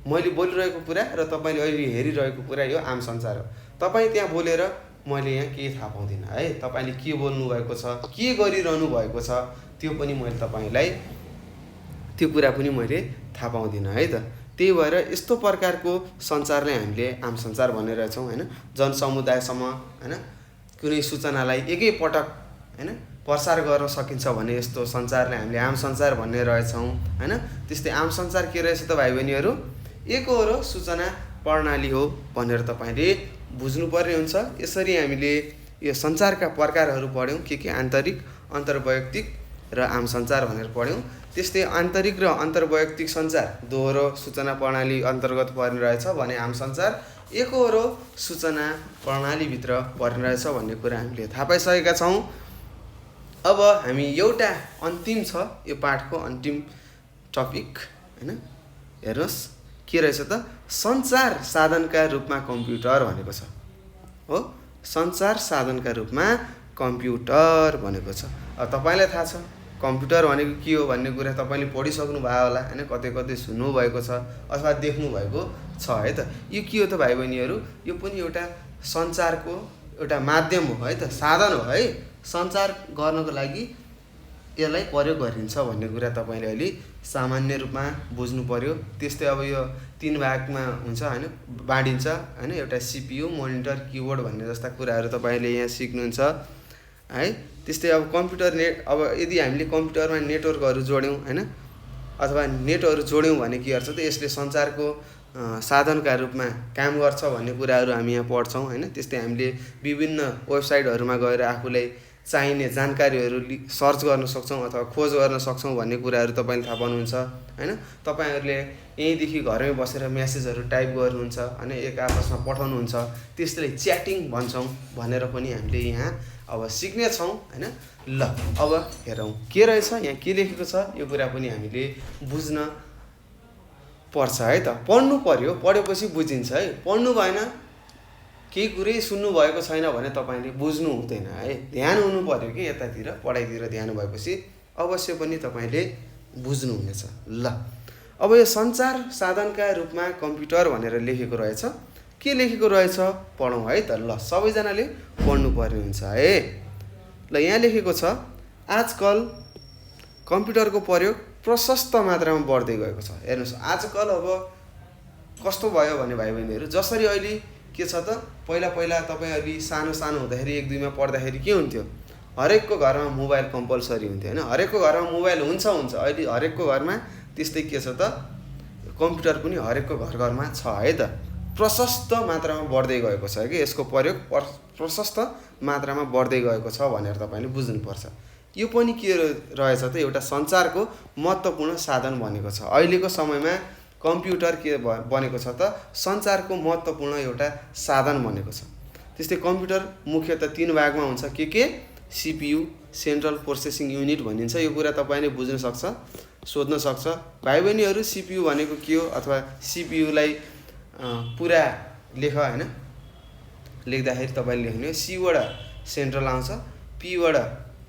मैले बोलिरहेको कुरा र तपाईँले अहिले हेरिरहेको कुरा यो आम सञ्चार हो। तपाईँ त्यहाँ बोलेर मैले यहाँ केही थाहा पाउँदिनँ है, तपाईँले के बोल्नुभएको छ, के गरिरहनु भएको छ, त्यो पनि मैले तपाईँलाई त्यो कुरा पनि मैले थाहा पाउँदिनँ है त। त्यही भएर यस्तो प्रकारको सञ्चारलाई हामीले आम सञ्चार भनिरहेछौँ हैन। जनसमुदायसम्म हैन कुनै सूचनालाई एकैपटक हैन प्रसार गर्न सकिन्छ भने यस्तो सञ्चारलाई हामीले आम सञ्चार भन्ने रहेछौँ हैन। त्यस्तै आम सञ्चार के रहेछ त भाइ बहिनीहरू? एकहोरो सूचना प्रणाली हो भनेर तपाईँले बुझ्नुपर्ने हुन्छ। यसरी हामीले यो सञ्चारका प्रकारहरू पढ्यौँ, के आन्तरिक, अन्तर्वैयक्तिक र आम सञ्चार भनेर पढ्यौँ। त्यस्तै आन्तरिक र अन्तर्वैयक्तिक सञ्चार दोहोरो सूचना प्रणाली अन्तर्गत पर्ने रहेछ भने आम सञ्चार एकहोरो सूचना प्रणालीभित्र पर्ने रहेछ भन्ने कुरा हामीले थाहा पाइसकेका छौँ। अब हामी एउटा अन्तिम छ, यो पाठको अन्तिम टपिक हैन, हेर्नुहोस् के रहेछ त? सञ्चार साधनका रूपमा कम्प्युटर भनेको छ हो। सञ्चार साधनका रूपमा कम्प्युटर भनेको छ। अब तपाईँलाई थाहा छ कम्प्युटर भनेको के हो भन्ने कुरा तपाईँले पढिसक्नु भयो होला हैन, कतै कतै सुन्नुभएको छ अथवा देख्नुभएको छ है त। यो के हो त भाइ बहिनीहरू? यो पनि एउटा सञ्चारको एउटा माध्यम हो है त, साधन हो है। सञ्चार गर्नको लागि यसलाई प्रयोग गरिन्छ भन्ने कुरा तपाईँले अहिले सामान्य रूपमा बुझ्नु पर्यो। त्यस्तै अब यो 3 भागमा हुन्छ हैन, बाँडिन्छ हैन। एउटा CPU, मोनिटर, किबोर्ड भन्ने जस्ता कुराहरू तपाईँले यहाँ सिक्नुहुन्छ है। त्यस्तै अब कम्प्युटर अब यदि हामीले कम्प्युटरमा नेटवर्कहरू जोड्यौँ हैन अथवा नेटहरू जोड्यौँ भने के गर्छ त? यसले सञ्चारको साधनका रूपमा काम गर्छ भन्ने कुराहरू हामी यहाँ पढ्छौँ हैन। त्यस्तै हामीले विभिन्न वेबसाइटहरूमा गएर आफूलाई चाहिने जानकारीहरू सर्च गर्न सक्छौँ अथवा खोज गर्न सक्छौँ भन्ने कुराहरू तपाईँले थाहा पाउनुहुन्छ हैन। तपाईँहरूले यहीँदेखि घरमै बसेर मेसेजहरू टाइप गर्नुहुन्छ हैन, एक आपसमा पठाउनुहुन्छ, त्यसलाई च्याटिङ भन्छौँ भनेर पनि हामीले यहाँ अब सिक्नेछौँ हैन। ल अब हेरौँ के रहेछ यहाँ, के लेखेको छ, यो कुरा पनि हामीले बुझ्न पर्छ है त। पढ्नु पर्यो, पढेपछि बुझिन्छ है। पढ्नु भएन, केही कुरै सुन्नु भएको छैन भने तपाईँले बुझ्नु हुँदैन है। ध्यान हुनु पर्यो कि यतातिर, पढाइतिर ध्यान भएपछि अवश्य पनि तपाईँले बुझ्नुहुनेछ। ल अब यो सञ्चार साधनका रूपमा कम्प्युटर भनेर लेखेको रहेछ, के लेखेको रहेछ पढौँ है त। ल सबैजनाले पढ्नुपर्ने हुन्छ है। ल यहाँ लेखेको छ, आजकल कम्प्युटरको प्रयोग प्रशस्त मात्रामा बढ्दै गएको छ। हेर्नुहोस् आजकल अब कस्तो भयो भने भाइ बहिनीहरू, जसरी अहिले के छ त, पहिला तपाईँ अलि सानो हुँदाखेरि 1-2मा पढ्दाखेरि के हुन्थ्यो? हरेकको घरमा मोबाइल कम्पलसरी हुन्थ्यो हैन। हरेकको घरमा मोबाइल हुन्छ। अहिले हरेकको घरमा त्यस्तै के छ त, कम्प्युटर पनि हरेकको घरमा छ है त। प्रशस्त मात्रामा बढ्दै गएको छ कि यसको प्रयोग प्रशस्त मात्रामा बढ्दै गएको छ भनेर तपाईँले बुझ्नुपर्छ। यो पनि के रहेछ त, एउटा सञ्चारको महत्त्वपूर्ण साधन बनेको छ। अहिलेको समयमा कम्प्युटर के बनेको छ त, सञ्चारको महत्त्वपूर्ण एउटा साधन बनेको छ। त्यस्तै कम्प्युटर मुख्यतः 3 भागमा हुन्छ। के CPU, सेन्ट्रल प्रोसेसिङ युनिट भनिन्छ। यो कुरा तपाईँले बुझ्न सक्छ, सोध्न सक्छ। भाइ बहिनीहरू CPU भनेको के हो अथवा CPU-लाई पुरा लेख हैन। लेख्दाखेरि तपाईँले लेख्नु हो, C-बाट सेन्ट्रल आउँछ, P-बाट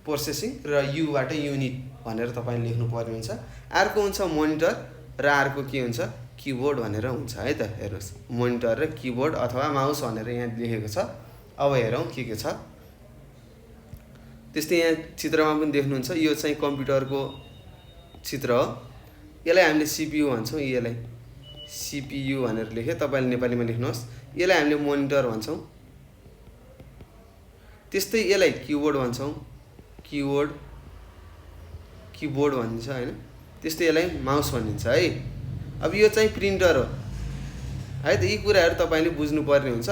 प्रोसेसिङ र U-बाट युनिट भनेर तपाईँले लेख्नु पर्ने हुन्छ। अर्को हुन्छ मोनिटर र अर्को के हुन्छ, किबोर्ड भनेर हुन्छ है त। हेर्नुहोस् मोनिटर र किबोर्ड अथवा माउस भनेर यहाँ लेखेको छ। अब हेरौँ के छ। त्यस्तै यहाँ चित्रमा पनि देख्नुहुन्छ, यो चाहिँ कम्प्युटरको चित्र हो। यसलाई हामीले CPU भन्छौँ, यसलाई CPU भनेर लेखेँ, तपाईँले नेपालीमा लेख्नुहोस्। यसलाई हामीले मोनिटर भन्छौँ। त्यस्तै यसलाई किबोर्ड भन्छौँ, किबोर्ड भनिन्छ हैन। त्यस्तै यसलाई माउस भनिन्छ है। अब यो चाहिँ प्रिन्टर हो है त। यी कुराहरू तपाईँले बुझ्नुपर्ने हुन्छ।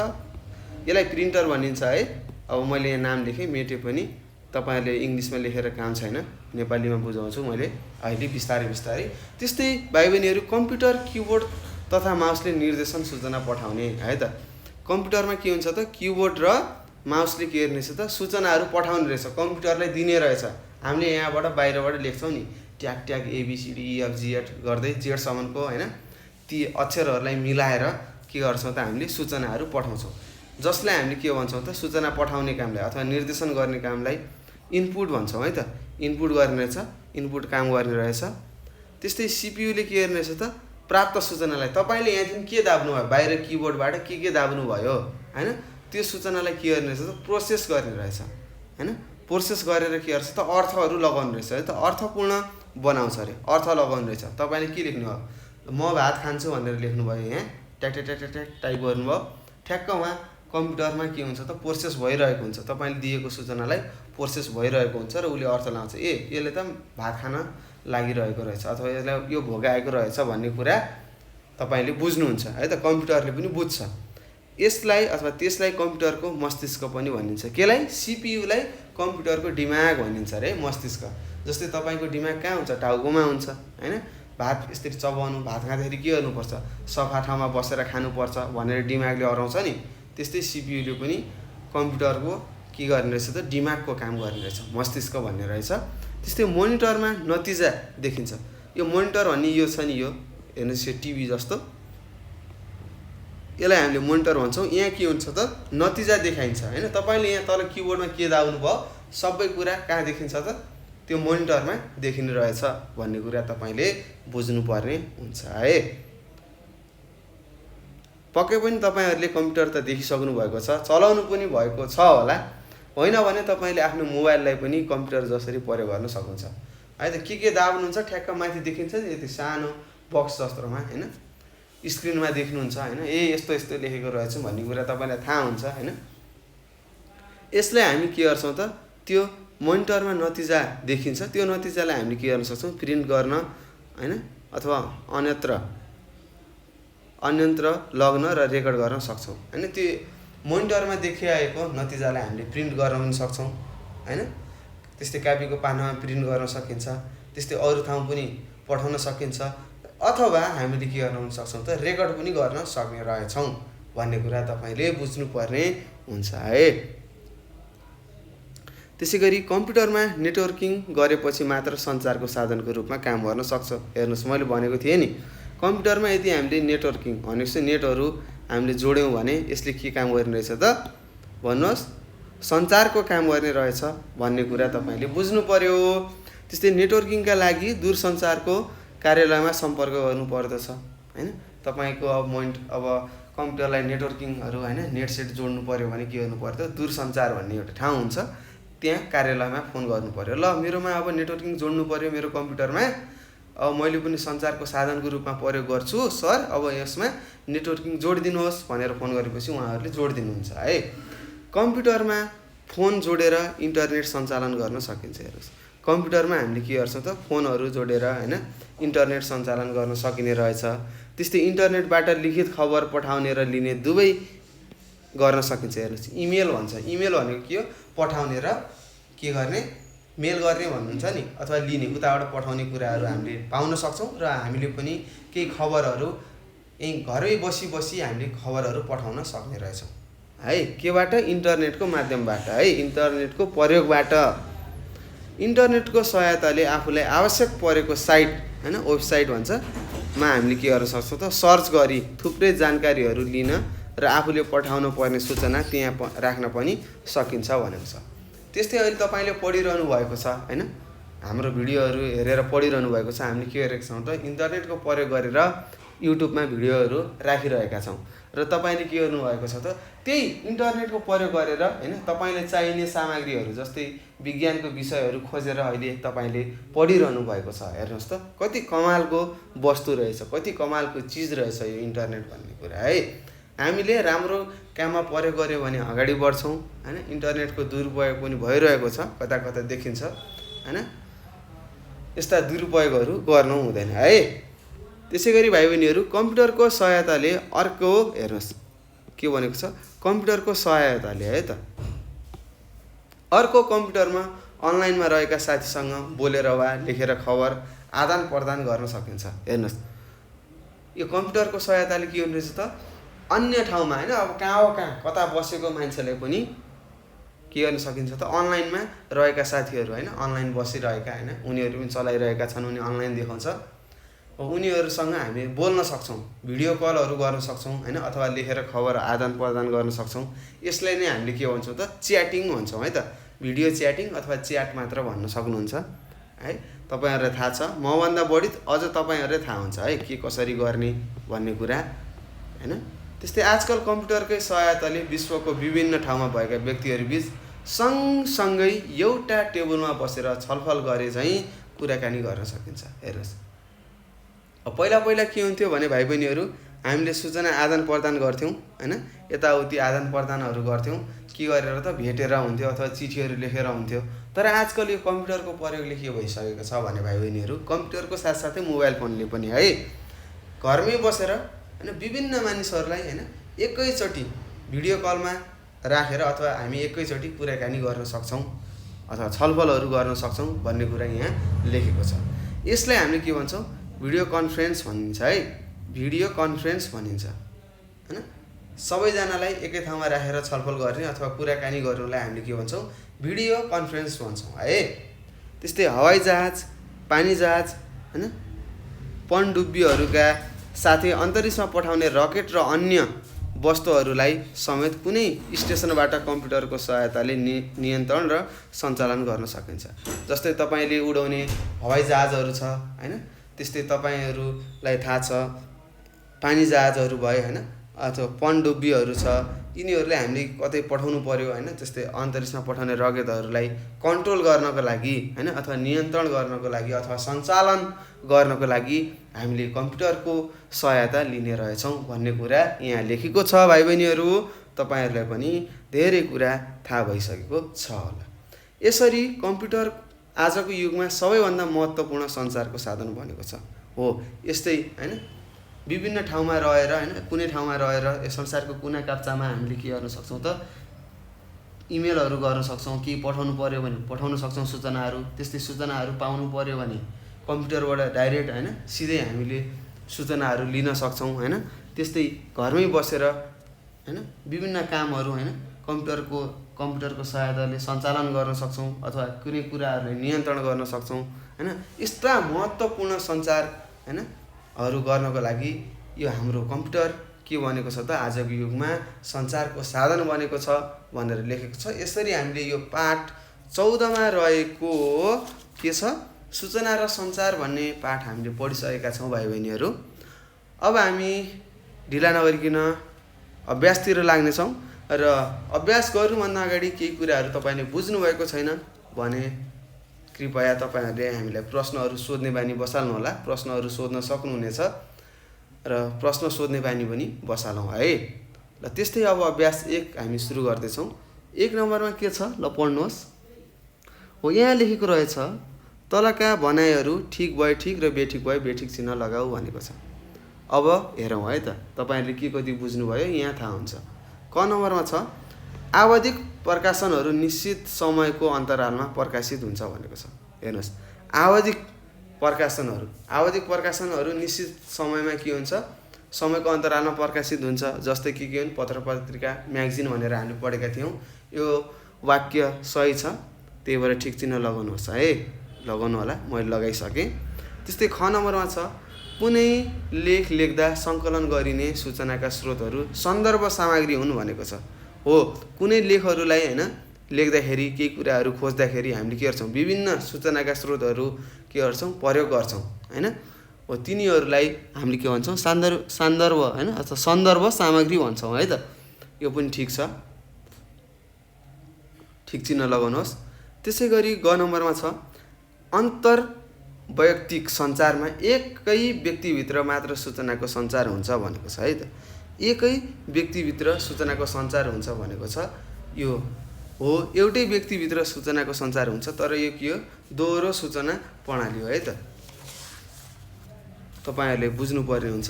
यसलाई प्रिन्टर भनिन्छ है। अब मैले यहाँ नाम लेखेँ, मेटे पनि तपाईँहरूले इङ्ग्लिसमा लेखेर काम छैन, नेपालीमा बुझाउँछु मैले अहिले बिस्तारै। त्यस्तै भाइ बहिनीहरू कम्प्युटर, किबोर्ड तथा माउसले निर्देशन सूचना पठाउने है त। कम्प्युटरमा के हुन्छ त किबोर्ड र माउसले के गर्ने रहेछ त सूचनाहरू पठाउने रहेछ, कम्प्युटरलाई दिने रहेछ। हामीले यहाँबाट बाहिरबाट लेख्छौँ नि ट्याग ट्याग एबिसिडी इएफजिएड गर्दै जेडसम्मको होइन ती अक्षरहरूलाई मिलाएर के गर्छौँ त हामीले सूचनाहरू पठाउँछौँ, जसलाई हामीले के भन्छौँ त सूचना पठाउने कामलाई अथवा निर्देशन गर्ने कामलाई इनपुट भन्छौँ है त। इनपुट गर्ने रहेछ, इनपुट काम गर्ने रहेछ। त्यस्तै सिपियुले के गर्ने रहेछ त प्राप्त सूचनालाई तपाईँले यहाँदेखि के दाब्नु भयो बाहिर किबोर्डबाट के दाब्नु भयो होइन त्यो सूचनालाई के गर्ने रहेछ त प्रोसेस गर्ने रहेछ होइन। प्रोसेस गरेर के गर्छ त अर्थहरू लगाउनु रहेछ है त, अर्थपूर्ण बनाउँछ अरे, अर्थ लगाउनु रहेछ। तपाईँले के लेख्नु भयो म भात खान्छु भनेर लेख्नुभयो, यहाँ ट्याक ट्याक ट्याक ट्याक टाइप गर्नुभयो, ठ्याक्क उहाँ कम्प्युटरमा के हुन्छ त प्रोसेस भइरहेको हुन्छ, तपाईँले दिएको सूचनालाई प्रोसेस भइरहेको हुन्छ र उसले अर्थ लगाउँछ ए यसले त भात खान लागिरहेको रहेछ अथवा यसलाई यो भोग आएको रहेछ भन्ने कुरा तपाईँले बुझ्नुहुन्छ है त, कम्प्युटरले पनि बुझ्छ। यसलाई अथवा त्यसलाई कम्प्युटरको मस्तिष्क पनि भनिन्छ। केलाई सिपियुलाई कम्प्युटरको दिमाग भनिन्छ अरे, मस्तिष्क। जस्तै तपाईँको दिमाग कहाँ हुन्छ टाउकोमा हुन्छ होइन, भात यसरी चबाउनु, भात खाँदाखेरि के गर्नुपर्छ सफा ठाउँमा बसेर खानुपर्छ भनेर दिमागले अराउँछ नि, त्यस्तै सिपियुले पनि कम्प्युटरको के गर्ने रहेछ त दिमागको काम गर्ने रहेछ, मस्तिष्क भन्ने रहेछ। त्यस्तै मोनिटरमा नतिजा देखिन्छ। यो मोनिटर भन्ने यो छ नि, यो हेर्नुहोस् यो टिभी जस्तो, यसलाई हामीले मोनिटर भन्छौँ। यहाँ के हुन्छ त नतिजा देखाइन्छ होइन। तपाईँले यहाँ तल किबोर्डमा के दाब्नु भयो सबै कुरा कहाँ देखिन्छ त त्यो मोनिटरमा देखिने रहेछ भन्ने कुरा तपाईँले बुझ्नुपर्ने हुन्छ है। पक्कै पनि तपाईँहरूले कम्प्युटर त देखिसक्नु भएको छ, चलाउनु पनि भएको छ होला, होइन भने तपाईँले आफ्नो मोबाइललाई पनि कम्प्युटर जसरी प्रयोग गर्न सक्नुहुन्छ है त। के दाब्नुहुन्छ ठ्याक्क माथि देखिन्छ नि यति सानो बक्स जस्तोमा होइन, स्क्रिनमा देख्नुहुन्छ होइन, ए यस्तो यस्तो लेखेको रहेछ भन्ने कुरा तपाईँलाई थाहा हुन्छ होइन। यसलाई हामी के गर्छौँ त त्यो मोनिटरमा नतिजा देखिन्छ, त्यो नतिजालाई हामीले के गर्न सक्छौँ प्रिन्ट गर्न होइन अथवा अन्यत्र लग्न र रेकर्ड गर्न सक्छौँ होइन। त्यो मोनिटरमा देखिआएको नतिजालाई हामीले प्रिन्ट गर्न पनि सक्छौँ होइन। त्यस्तै कापीको पानामा प्रिन्ट गर्न सकिन्छ, त्यस्तै अरू ठाउँ पनि पठाउन सकिन्छ, अथवा हामीले के गर्न सक्छौँ त रेकर्ड पनि गर्न सक्ने रहेछौँ भन्ने कुरा तपाईँले बुझ्नुपर्ने हुन्छ है। त्यसै गरी कम्प्युटरमा नेटवर्किङ गरेपछि मात्र सञ्चारको साधनको रूपमा काम गर्न सक्छ। हेर्नुहोस् मैले भनेको थिएँ नि कम्प्युटरमा यदि हामीले नेटवर्किङ भनेपछि नेटहरू हामीले जोड्यौँ भने यसले के काम गर्ने रहेछ त भन्नुहोस् सञ्चारको काम गर्ने रहेछ भन्ने कुरा तपाईँले बुझ्नु पर्यो। त्यस्तै नेटवर्किङका लागि दूरसञ्चारको कार्यालयमा सम्पर्क गर्नु पर्दछ होइन। तपाईँको अब कम्प्युटरलाई नेटवर्किङहरू होइन नेट सेट जोड्नु पर्यो भने के गर्नु पर्यो त दूरसञ्चार भन्ने एउटा ठाउँ हुन्छ, त्यहाँ कार्यालयमा फोन गर्नु पर्यो। ल मेरोमा अब नेटवर्किङ जोड्नु पर्यो मेरो कम्प्युटरमा, अब मैले पनि सञ्चारको साधनको रूपमा प्रयोग गर्छु सर, अब यसमा नेटवर्किङ जोडिदिनुहोस् भनेर फोन गरेपछि उहाँहरूले जोडिदिनुहुन्छ है। कम्प्युटरमा फोन जोडेर इन्टरनेट सञ्चालन गर्न सकिन्छ। हेर्नुहोस् कम्प्युटरमा हामीले के गर्छौँ त फोनहरू जोडेर होइन इन्टरनेट सञ्चालन गर्न सकिने रहेछ। त्यस्तै इन्टरनेटबाट लिखित खबर पठाउने र लिने दुवै गर्न सकिन्छ। हेर्नुहोस् इमेल भन्छ, इमेल भनेको के हो पठाउने र के गर्ने मेल गर्ने भन्नुहुन्छ नि, अथवा लिने उताबाट पठाउने कुराहरू हामीले पाउन सक्छौँ र हामीले पनि केही खबरहरू यहीँ घरै बसी हामीले खबरहरू पठाउन सक्ने रहेछौँ है। केबाट इन्टरनेटको माध्यमबाट है, इन्टरनेटको प्रयोगबाट। इन्टरनेटको सहायताले आफूलाई आवश्यक परेको साइट होइन वेबसाइट भन्छ मा हामीले के गर्न सक्छौँ त सर्च गरी थुप्रै जानकारीहरू लिन र आफूले पठाउन पर्ने सूचना त्यहाँ राख्न पनि सकिन्छ भनेको छ। त्यस्तै अहिले तपाईँले पढिरहनु भएको छ होइन, हाम्रो भिडियोहरू हेरेर पढिरहनु भएको छ। हामीले के गरेका छौँ त इन्टरनेटको प्रयोग गरेर युट्युबमा भिडियोहरू राखिरहेका छौँ र तपाईँले के गर्नुभएको छ त त्यही इन्टरनेटको प्रयोग गरेर होइन तपाईँले चाहिने सामग्रीहरू जस्तै विज्ञानको विषयहरू खोजेर अहिले तपाईँले पढिरहनु भएको छ। हेर्नुहोस् त कति कमालको वस्तु रहेछ, कति कमालको चिज रहेछ यो इन्टरनेट भन्ने कुरा है। हामीले राम्रो काममा प्रयोग गऱ्यो भने अगाडि बढ्छौँ होइन। इन्टरनेटको दुरुपयोग पनि भइरहेको छ, कता कता देखिन्छ होइन। यस्ता दुरुपयोगहरू गर्नु हुँदैन है। त्यसै गरी भाइ बहिनीहरू कम्प्युटरको सहायताले अर्को हेर्नुहोस् के भनेको छ कम्प्युटरको सहायताले है त अर्को कम्प्युटरमा अनलाइनमा रहेका साथीसँग बोलेर वा लेखेर खबर आदान प्रदान गर्न सकिन्छ। हेर्नुहोस् यो कम्प्युटरको सहायताले के हुने रहेछ त अन्य ठाउँमा हैन अब कहाँ कता बसेको मान्छेलाई पनि के गर्न सकिन्छ त अनलाइनमा रहेका साथीहरू हैन अनलाइन बसिरहेका हैन उनीहरू पनि चलाइरहेका छन् उनी अनलाइन देखाउँछ उनीहरूसँग हामी बोल्न सक्छौं भिडियो कलहरू गर्न सक्छौं हैन अथवा लेखेर खबर आदान प्रदान गर्न सक्छौं यसलाई नै हामीले के भन्छौं त च्याटिङ भन्छौं है त भिडियो च्याटिङ अथवा च्याट मात्र भन्न सक्नुहुन्छ है तपाईहरुलाई थाहा छ मभन्दा बढी अझ तपाईहरुलाई थाहा हुन्छ है के कसरी गर्ने भन्ने कुरा हैन त्यस्तै आजकल कम्प्युटरकै सहायताले विश्वको विभिन्न ठाउँमा भएका व्यक्तिहरू बीच सँगसँगै एउटा टेबलमा बसेर छलफल गरे चाहिँ कुराकानी गर्न सकिन्छ हेर्नुस् पहिला के हुन्थ्यो भने भाइ बहिनीहरू हामीले सूचना आदान प्रदान गर्थ्यौं हैन यताउति आदान प्रदानहरू गर्थ्यौं के गरेर त भेटेर हुन्थ्यो अथवा चिठीहरू लेखेर हुन्थ्यो तर आजकल यो कम्प्युटरको प्रयोगले के भइसकेको छ भने भाइ बहिनीहरू कम्प्युटरको साथसाथै मोबाइल फोनले पनि है घरमै बसेर हैन विभिन्न मानिसहरूलाई हैन एकैचोटी भिडियो कलमा राखेर अथवा हामी एकैचोटी कुराकानी गर्न सक्छौं अथवा छलफलहरू गर्न सक्छौं भन्ने कुरा यहाँ लेखेको छ यसलाई हामीले के भन्छौं भिडियो कन्फरेन्स भनिन्छ है भिडियो कन्फरेन्स भनिन्छ हैन सबैजनालाई एकै ठाउँमा राखेर छलफल गर्ने अथवा कुराकानी गर्नुलाई हामीले के भन्छौं भिडियो कन्फरेन्स भन्छौं है त्यस्तै हवाई जहाज पानी जहाज हैन पनडुब्बीहरूका साथै अन्तरिक्षमा पठाउने रकेट र अन्य वस्तुहरूलाई समेत कुनै स्टेसनबाट कम्प्युटरको सहायताले नियन्त्रण र सञ्चालन गर्न सकिन्छ जस्तै तपाईले उडाउने हवाई जहाजहरू छ हैन त्यस्तै तपाईहरुलाई थाहा छ पानी जहाजहरू भए हैन अथवा पनडुब्बीहरू छ यिनीहरूले हामीले कतै पठाउनु पर्यो हैन त्यस्तै अन्तरिक्षमा पठाउने रकेटहरूलाई कन्ट्रोल गर्नको लागि हैन अथवा नियन्त्रण गर्नको लागि अथवा सञ्चालन गर्नको लागि हामीले कम्प्युटरको सहायता लिने रहेछौं भन्ने कुरा यहाँ लेखेको छ भाइ बहिनीहरू तपाईहरुलाई पनि धेरै कुरा थाहा भइसकेको छ होला यसरी कम्प्युटर आजको युगमा सबैभन्दा महत्त्वपूर्ण सञ्चारको साधन बनेको छ हो यस्तै हैन विभिन्न ठाउँमा रहेर हैन कुनै ठाउँमा रहेर यस संसारको कुना काप्चामा हामीले के गर्न सक्छौं त इमेलहरू गर्न सक्छौं के पठाउनु पर्यो भने पठाउन सक्छौं सूचनाहरू त्यस्तै सूचनाहरू पाउनु पर्यो भने कम्प्युटरबाट डाइरेक्ट हैन सिधै हामीले सूचनाहरू लिन सक्छौं हैन त्यस्तै घरमै बसेर हैन विभिन्न कामहरू हैन कम्प्युटरको सहायताले सञ्चालन गर्न सक्छौं अथवा कुनै कुराहरूलाई नियन्त्रण गर्न सक्छौं हैन यस्ता महत्त्वपूर्ण सञ्चार हैन हरू गर्नको लागि यो हाम्रो कम्प्युटर के बनेको छ त आजको युगमा सञ्चारको साधन बनेको छ भनेर लेखेको छ यसरी हामीले यो पाठ 14 मा रहेको के छ सूचना र सञ्चार भन्ने पाठ हामीले पढिसकेका छौं भाइ बहिनीहरू अब हामी ढिला नगरिकन अभ्यासतिर लाग्ने छौं र अभ्यास गर्नुभन्दा अगाडि केही कुराहरू तपाईले बुझ्नु भएको छैन भने कृपया तपाईहरुले हामीलाई प्रश्नहरू सोध्ने बानी बसाल्नु होला प्रश्नहरू सोध्न सक्नुहुनेछ र प्रश्न सोध्ने बानी पनि बसालौं है ल त्यस्तै अब अभ्यास 1 हामी सुरु गर्दै छौं 1 नम्बरमा के छ ल पढ्नुहोस् हो यहाँ लेखेको रहेछ तलका भनाइहरू ठीक भए ठीक र बेठिक भए बेठिक चिन्ह लगाऊ भनेको छ अब हेरौं है त तपाईहरुले के कति बुझ्नु भयो यहाँ थाहा हुन्छ क नम्बरमा छ आवधिक प्रकाशनहरू निश्चित समयको अन्तरालमा प्रकाशित हुन्छ भनेको छ हेर्नुस् आवधिक प्रकाशनहरू निश्चित समयमा के हुन्छ समयको अन्तरालमा प्रकाशित हुन्छ जस्तै के हुन् पत्रपत्रिका म्यागजिन भनेर हामीले पढेका थियौं यो वाक्य सही छ त्यही भएर ठीक चिन्ह लगाउनुहोस् है लगाउनु होला मैले लगाइसके त्यस्तै ख नम्बरमा छ कुनै लेख लेख्दा संकलन गरिने सूचनाका स्रोतहरू सन्दर्भ सामग्री हुन् भनेको छ हो कुनै लेखहरूलाई हैन लेख्दाखेरि केही कुराहरू खोज्दाखेरि हामीले के गर्छौं विभिन्न सूचनाका स्रोतहरू के गर्छौं प्रयोग गर्छौं हैन हो तिनीहरूलाई हामीले के भन्छौं सन्दर्भ हैन अथवा सन्दर्भ सामग्री भन्छौं है त यो पनि ठीक छ ठीक चिन्ह लगाउनुहोस् त्यसैगरी ग नम्बरमा छ अन्तर वैयक्तिक सञ्चारमा एकै व्यक्तिभित्र मात्र सूचनाको सञ्चार हुन्छ भनेको छ है त एकै व्यक्तिभित्र सूचनाको सञ्चार हुन्छ भनेको छ यो हो एउटै व्यक्तिभित्र सूचनाको सञ्चार हुन्छ तर यो के हो दोहोरो सूचना प्रणाली हो है त तपाईहरुले बुझ्नु पर्ने हुन्छ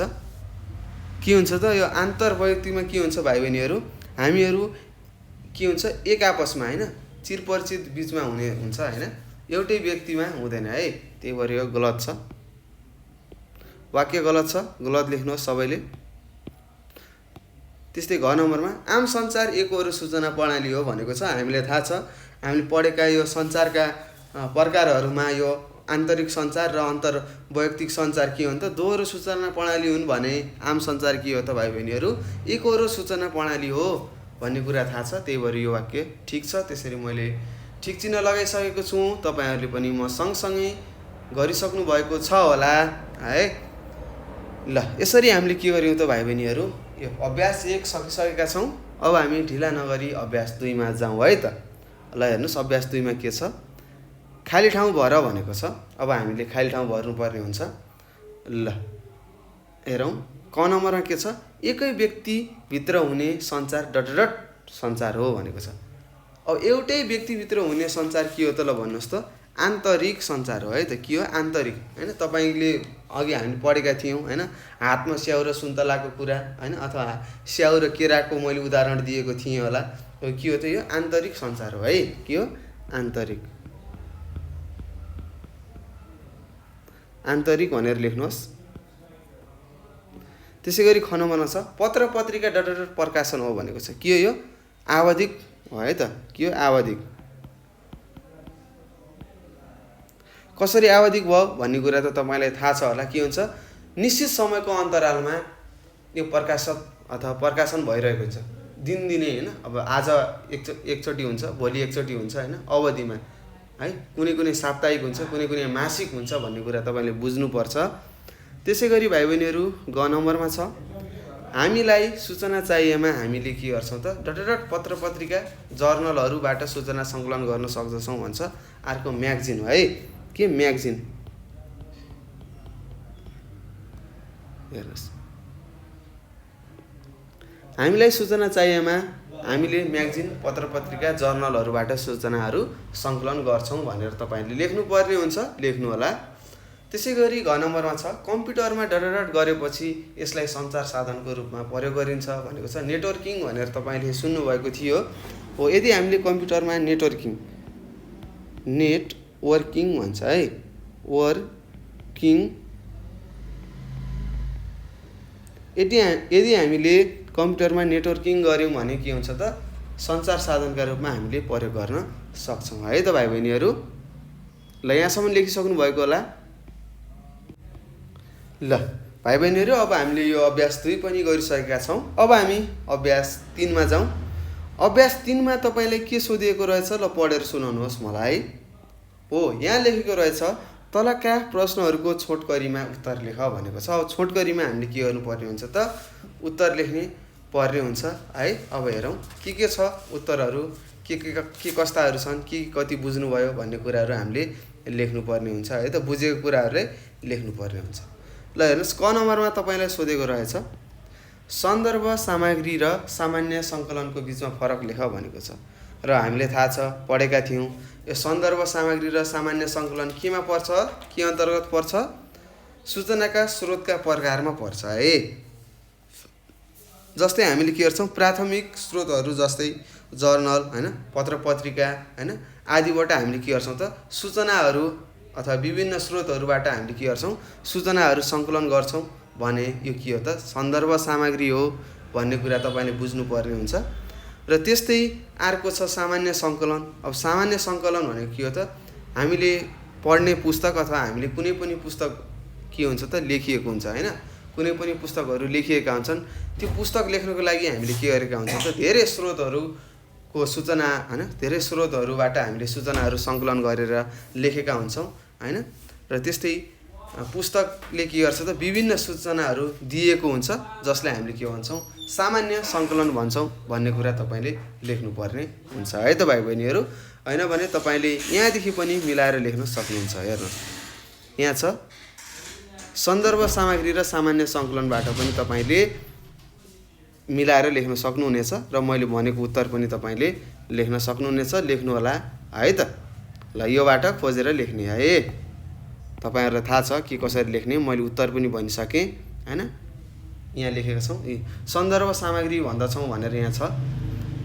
के हुन्छ त यो आन्तर वैयक्तिकमा के हुन्छ भाइ बहिनीहरू हामीहरू के हुन्छ एक आपसमा हैन चिरपरिचित बीचमा हुने हुन्छ हैन एउटै व्यक्तिमा हुँदैन है त्यही भएर यो गलत छ वाक्य गलत छ, गलत लेख्नुहोस् सबैले। त्यस्तै घ नम्बरमा आम सञ्चार एकहोरो सूचना प्रणाली हो भनेको छ। हामीलाई थाहा छ, हामीले पढेका यो सञ्चारका प्रकारहरूमा यो आन्तरिक सञ्चार र अन्तर वैयक्तिक सञ्चार के हो त दोहोरो सूचना प्रणाली हुन् भने आम सञ्चार के हो त भाइ बहिनीहरू एकहोरो सूचना प्रणाली हो भन्ने कुरा थाहा छ। त्यही भएर यो वाक्य ठिक छ। त्यसरी मैले ठिक चिन्ह लगाइसकेको छु। तपाईँहरूले पनि म सँगसँगै गरिसक्नु भएको छ होला है। ल यसरी हामीले के गर्यौँ त भाइ बहिनीहरू यो अभ्यास 1 सकिसकेका छौँ। अब हामी ढिला नगरी अभ्यास 2 मा जाउँ है त। ल हेर्नुहोस् अभ्यास 2 मा के छ, खाली ठाउँ भर भनेको छ। अब हामीले खाली ठाउँ भर्नुपर्ने हुन्छ। ल हेरौँ क नम्बरमा के छ, एकै व्यक्तिभित्र हुने सञ्चार डट सञ्चार हो भनेको छ। अब एउटै व्यक्तिभित्र हुने सञ्चार के हो त ल भन्नुहोस् त, आन्तरिक सञ्चार हो है त। के हो आन्तरिक हैन। तपाईँले अघि हामी पढेका थियौँ हैन, हातमा स्याउ र सुन्तलाको कुरा हैन, अथवा स्याउ र केराको मैले उदाहरण दिएको थिएँ होला। के हो त यो आन्तरिक सञ्चार हो है। के हो आन्तरिक, आन्तरिक भनेर लेख्नुहोस्। त्यसै गरी ख नम्बरमा छ पत्र पत्रिका डट प्रकाशन हो भनेको छ। के हो यो आवधिक हो है त। के हो आवधिक, कसरी आवधिक भयो भन्ने कुरा त तपाईँलाई थाहा छ होला। के हुन्छ निश्चित समयको अन्तरालमा यो प्रकाशन अथवा प्रकाशन भइरहेको हुन्छ दिनदिनै हैन। अब आज एकचोटि हुन्छ, भोलि एकचोटि हुन्छ हैन अवधिमा है। कुनै कुनै साप्ताहिक हुन्छ, कुनै कुनै मासिक हुन्छ भन्ने कुरा तपाईँले बुझ्नुपर्छ। त्यसै गरी भाइ बहिनीहरू ग नम्बरमा छ हामीलाई सूचना चाहिएमा हामीले के गर्छौँ त डट पत्र पत्रिका जर्नलहरूबाट सूचना सङ्कलन गर्न सक्दछौँ भन्छ। अर्को म्यागजिन हो है। के म्यागजिन, हेर्नुहोस् हामीलाई सूचना चाहिएमा हामीले म्यागजिन पत्र पत्रिका जर्नलहरूबाट सूचनाहरू सङ्कलन गर्छौँ भनेर तपाईँले लेख्नुपर्ने हुन्छ। लेख्नु होला। त्यसै गरी घ नम्बरमा छ कम्प्युटरमा डट गरेपछि यसलाई सञ्चार साधनको रूपमा प्रयोग गरिन्छ भनेको छ। नेटवर्किङ भनेर तपाईँले सुन्नुभएको थियो हो। यदि हामीले कम्प्युटरमा नेटवर्किङ भन्छ है, वर्किङ, यदि हामीले कम्प्युटरमा नेटवर्किङ गऱ्यौँ भने के हुन्छ त सञ्चार साधनका रूपमा हामीले प्रयोग गर्न सक्छौँ है त भाइ बहिनीहरू। ल यहाँसम्म लेखिसक्नु भएको होला। ल भाइ बहिनीहरू अब हामीले यो अभ्यास 2 पनि गरिसकेका छौँ। अब हामी अभ्यास 3 मा जाउँ। अभ्यास 3 मा तपाईँलाई के सोधिएको रहेछ ल पढेर सुनाउनुहोस् मलाई। हो यहाँ लेखेको रहेछ तलका प्रश्नहरूको छोटकरीमा उत्तर लेख भनेको छ। अब छोटकरीमा हामीले के गर्नुपर्ने हुन्छ त उत्तर लेख्ने पर्ने हुन्छ है। अब हेरौँ के छ उत्तरहरू, के कस्ताहरू छन्, के कति बुझ्नुभयो भन्ने कुराहरू हामीले लेख्नुपर्ने हुन्छ है त। बुझेको कुराहरूलाई लेख्नुपर्ने हुन्छ। ल हेर्नुहोस् क नम्बरमा तपाईँलाई सोधेको रहेछ सन्दर्भ सामग्री र सामान्य सङ्कलनको बिचमा फरक लेख भनेको छ। र हामीले थाहा छ पढेका थियौँ यो सन्दर्भ सामग्री र सामान्य सङ्कलन केमा पर्छ, के अन्तर्गत पर्छ, सूचनाका स्रोतका प्रकारमा पर्छ है। जस्तै हामीले के गर्छौँ प्राथमिक स्रोतहरू जस्तै जर्नल हैन, पत्र पत्रिका हैन आदिबाट हामीले के गर्छौँ त सूचनाहरू अथवा विभिन्न स्रोतहरूबाट हामीले के गर्छौँ सूचनाहरू सङ्कलन गर्छौँ भने यो के हो त सन्दर्भ सामग्री हो भन्ने कुरा तपाईँले बुझ्नुपर्ने हुन्छ। र त्यस्तै अर्को छ सामान्य सङ्कलन। अब सामान्य सङ्कलन भनेको के हो त हामीले पढ्ने पुस्तक अथवा हामीले कुनै पनि पुस्तक के हुन्छ त लेखिएको हुन्छ हैन, कुनै पनि पुस्तकहरू लेखिएका हुन्छन्। त्यो पुस्तक लेख्नको लागि हामीले के गरेका हुन्छौँ त धेरै स्रोतहरूको सूचना हैन, धेरै स्रोतहरूबाट हामीले सूचनाहरू सङ्कलन गरेर लेखेका हुन्छौँ हैन। र त्यस्तै पुस्तकले के गर्छ त विभिन्न सूचनाहरू दिएको हुन्छ जसलाई हामीले के भन्छौँ सामान्य सङ्कलन भन्छौँ भन्ने कुरा तपाईँले लेख्नुपर्ने हुन्छ है त भाइ बहिनीहरू। हैन भने तपाईँले यहाँदेखि पनि मिलाएर लेख्न सक्नुहुन्छ। हेर्नुहोस् यहाँ छ सन्दर्भ सामग्री र सामान्य सङ्कलनबाट पनि तपाईँले मिलाएर लेख्न सक्नुहुनेछ र मैले भनेको उत्तर पनि तपाईँले लेख्न सक्नुहुनेछ। लेख्नु होला है त। ल योबाट खोजेर लेख्ने है। तपाईँहरूलाई थाहा छ कि कसरी लेख्ने, मैले उत्तर पनि भनिसकेँ हैन। यहाँ लेखेका छौँ सन्दर्भ सामग्री भन्दछौँ भनेर यहाँ छ।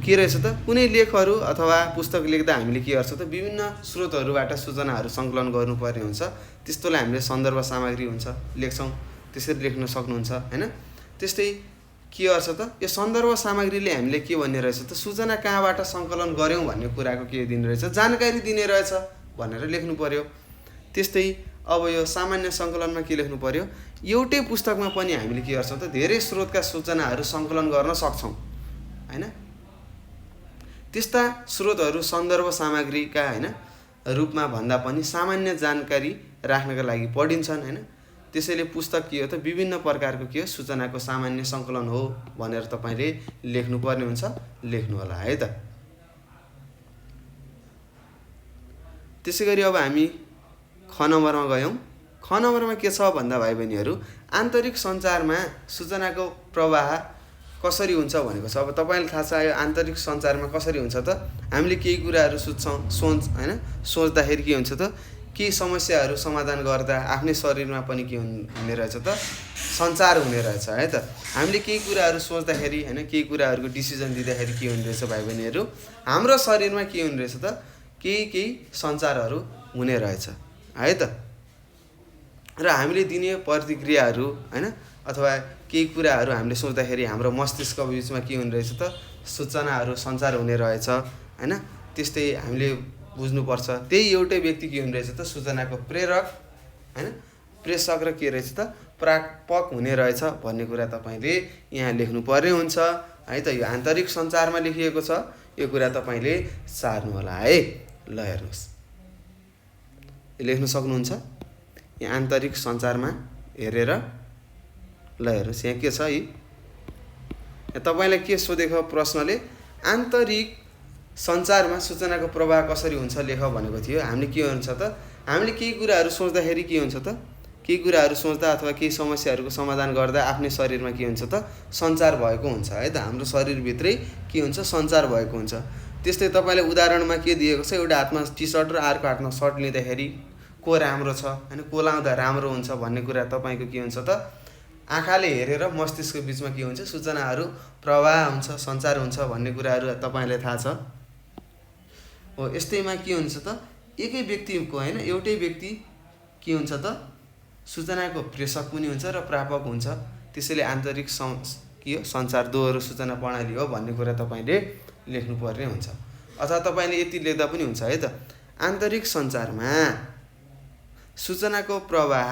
के रहेछ त कुनै लेखहरू अथवा पुस्तक लेख्दा हामीले के गर्छौँ त विभिन्न स्रोतहरूबाट सूचनाहरू सङ्कलन गर्नुपर्ने हुन्छ। त्यस्तोलाई हामीले सन्दर्भ सामग्री हुन्छ लेख्छौँ। त्यसरी लेख्न सक्नुहुन्छ हैन। त्यस्तै के गर्छ त यो सन्दर्भ सामग्रीले हामीले के भन्ने रहेछ त सूचना कहाँबाट सङ्कलन गर्यौँ भन्ने कुराको के दिने रहेछ जानकारी दिने रहेछ भनेर लेख्नु पर्यो। त्यस्तै अब यो सामान्य सङ्कलनमा के लेख्नु पर्यो एउटै पुस्तकमा पनि हामीले के गर्छौँ त धेरै स्रोतका सूचनाहरू सङ्कलन गर्न सक्छौँ हैन। त्यस्ता स्रोतहरू सन्दर्भ सामग्रीका हैन रूपमा भन्दा पनि सामान्य जानकारी राख्नका लागि पढिन्छन् हैन। त्यसैले पुस्तक के हो त विभिन्न प्रकारको के हो सूचनाको सामान्य सङ्कलन हो भनेर तपाईले लेख्नुपर्ने हुन्छ, लेख्नु होला है त। त्यसैगरी अब हामी ख नम्बरमा गयौँ। ख नम्बरमा के छ भन्दा भाइ बहिनीहरू आन्तरिक सञ्चारमा सूचनाको प्रवाह कसरी हुन्छ भनेको छ। अब तपाईलाई थाहा छ यो आन्तरिक सञ्चारमा कसरी हुन्छ त हामीले केही कुराहरू सोच्दाखेरि के हुन्छ त केही समस्याहरू समाधान गर्दा आफ्नै शरीरमा पनि के हुने रहेछ त सञ्चार हुने रहेछ है त। हामीले केही कुराहरू सोच्दाखेरि हैन केही कुराहरूको डिसिजन दिँदाखेरि के हुने रहेछ भाइ बहिनीहरू हाम्रो शरीरमा के हुने रहेछ त केही सञ्चारहरू हुने रहेछ है त। र हामीले दिने प्रतिक्रियाहरू हैन अथवा केही कुराहरू हामीले सोच्दाखेरि हाम्रो मस्तिष्क बीचमा के हुने रहेछ त सूचनाहरू सञ्चार हुने रहेछ हैन। त्यस्तै हामीले बुझ्नुपर्छ त्यही एउटै व्यक्ति के हुने रहेछ त सूचनाको प्रेरक हैन प्रेषक र के रहेछ त प्रापक हुने रहेछ भन्ने कुरा तपाईले यहाँ लेख्नु पर्ने हुन्छ है त। यो आन्तरिक सञ्चारमा लेखिएको छ यो कुरा तपाईले सार्नु होला है। ल हेर्नुस् लेख्न सक्नुहुन्छ यहाँ आन्तरिक सञ्चारमा हेरेर ल हेर्नुस् यहाँ के छ यहाँ तपाईलाई के सोधेको प्रश्नले आन्तरिक सञ्चारमा सूचनाको प्रवाह कसरी हुन्छ लेख भनेको थियो। हामीले के हुन्छ त हामीले केही कुराहरू सोच्दाखेरि के हुन्छ त केही कुराहरू सोच्दा अथवा केही समस्याहरूको समाधान गर्दा आफ्नै शरीरमा के हुन्छ त सञ्चार भएको हुन्छ है त। हाम्रो शरीरभित्रै के हुन्छ सञ्चार भएको हुन्छ। त्यस्तै तपाईलाई उदाहरणमा के दिएको छ एउटा हातमा टी सर्ट र अर्को हातमा सर्ट लिँदाखेरि को राम्रो छ हैन को लाउँदा राम्रो हुन्छ भन्ने कुरा तपाईको के हुन्छ त आँखाले हेरेर मस्तिष्कको बीचमा के हुन्छ सूचनाहरू प्रवाह हुन्छ सञ्चार हुन्छ भन्ने कुराहरू तपाईलाई थाहा छ हो। यस्तैमा के हुन्छ त एकै व्यक्तिको हैन एउटै व्यक्ति के हुन्छ त सूचनाको प्रेषक पनि हुन्छ र प्रापक हुन्छ। त्यसैले आन्तरिक के हो सञ्चार दोहोरो सूचना प्रणाली हो भन्ने कुरा तपाईले लेख्नुपर्ने हुन्छ। अथवा तपाईले यति लेख्दा पनि हुन्छ है त आन्तरिक सञ्चारमा सूचनाको प्रवाह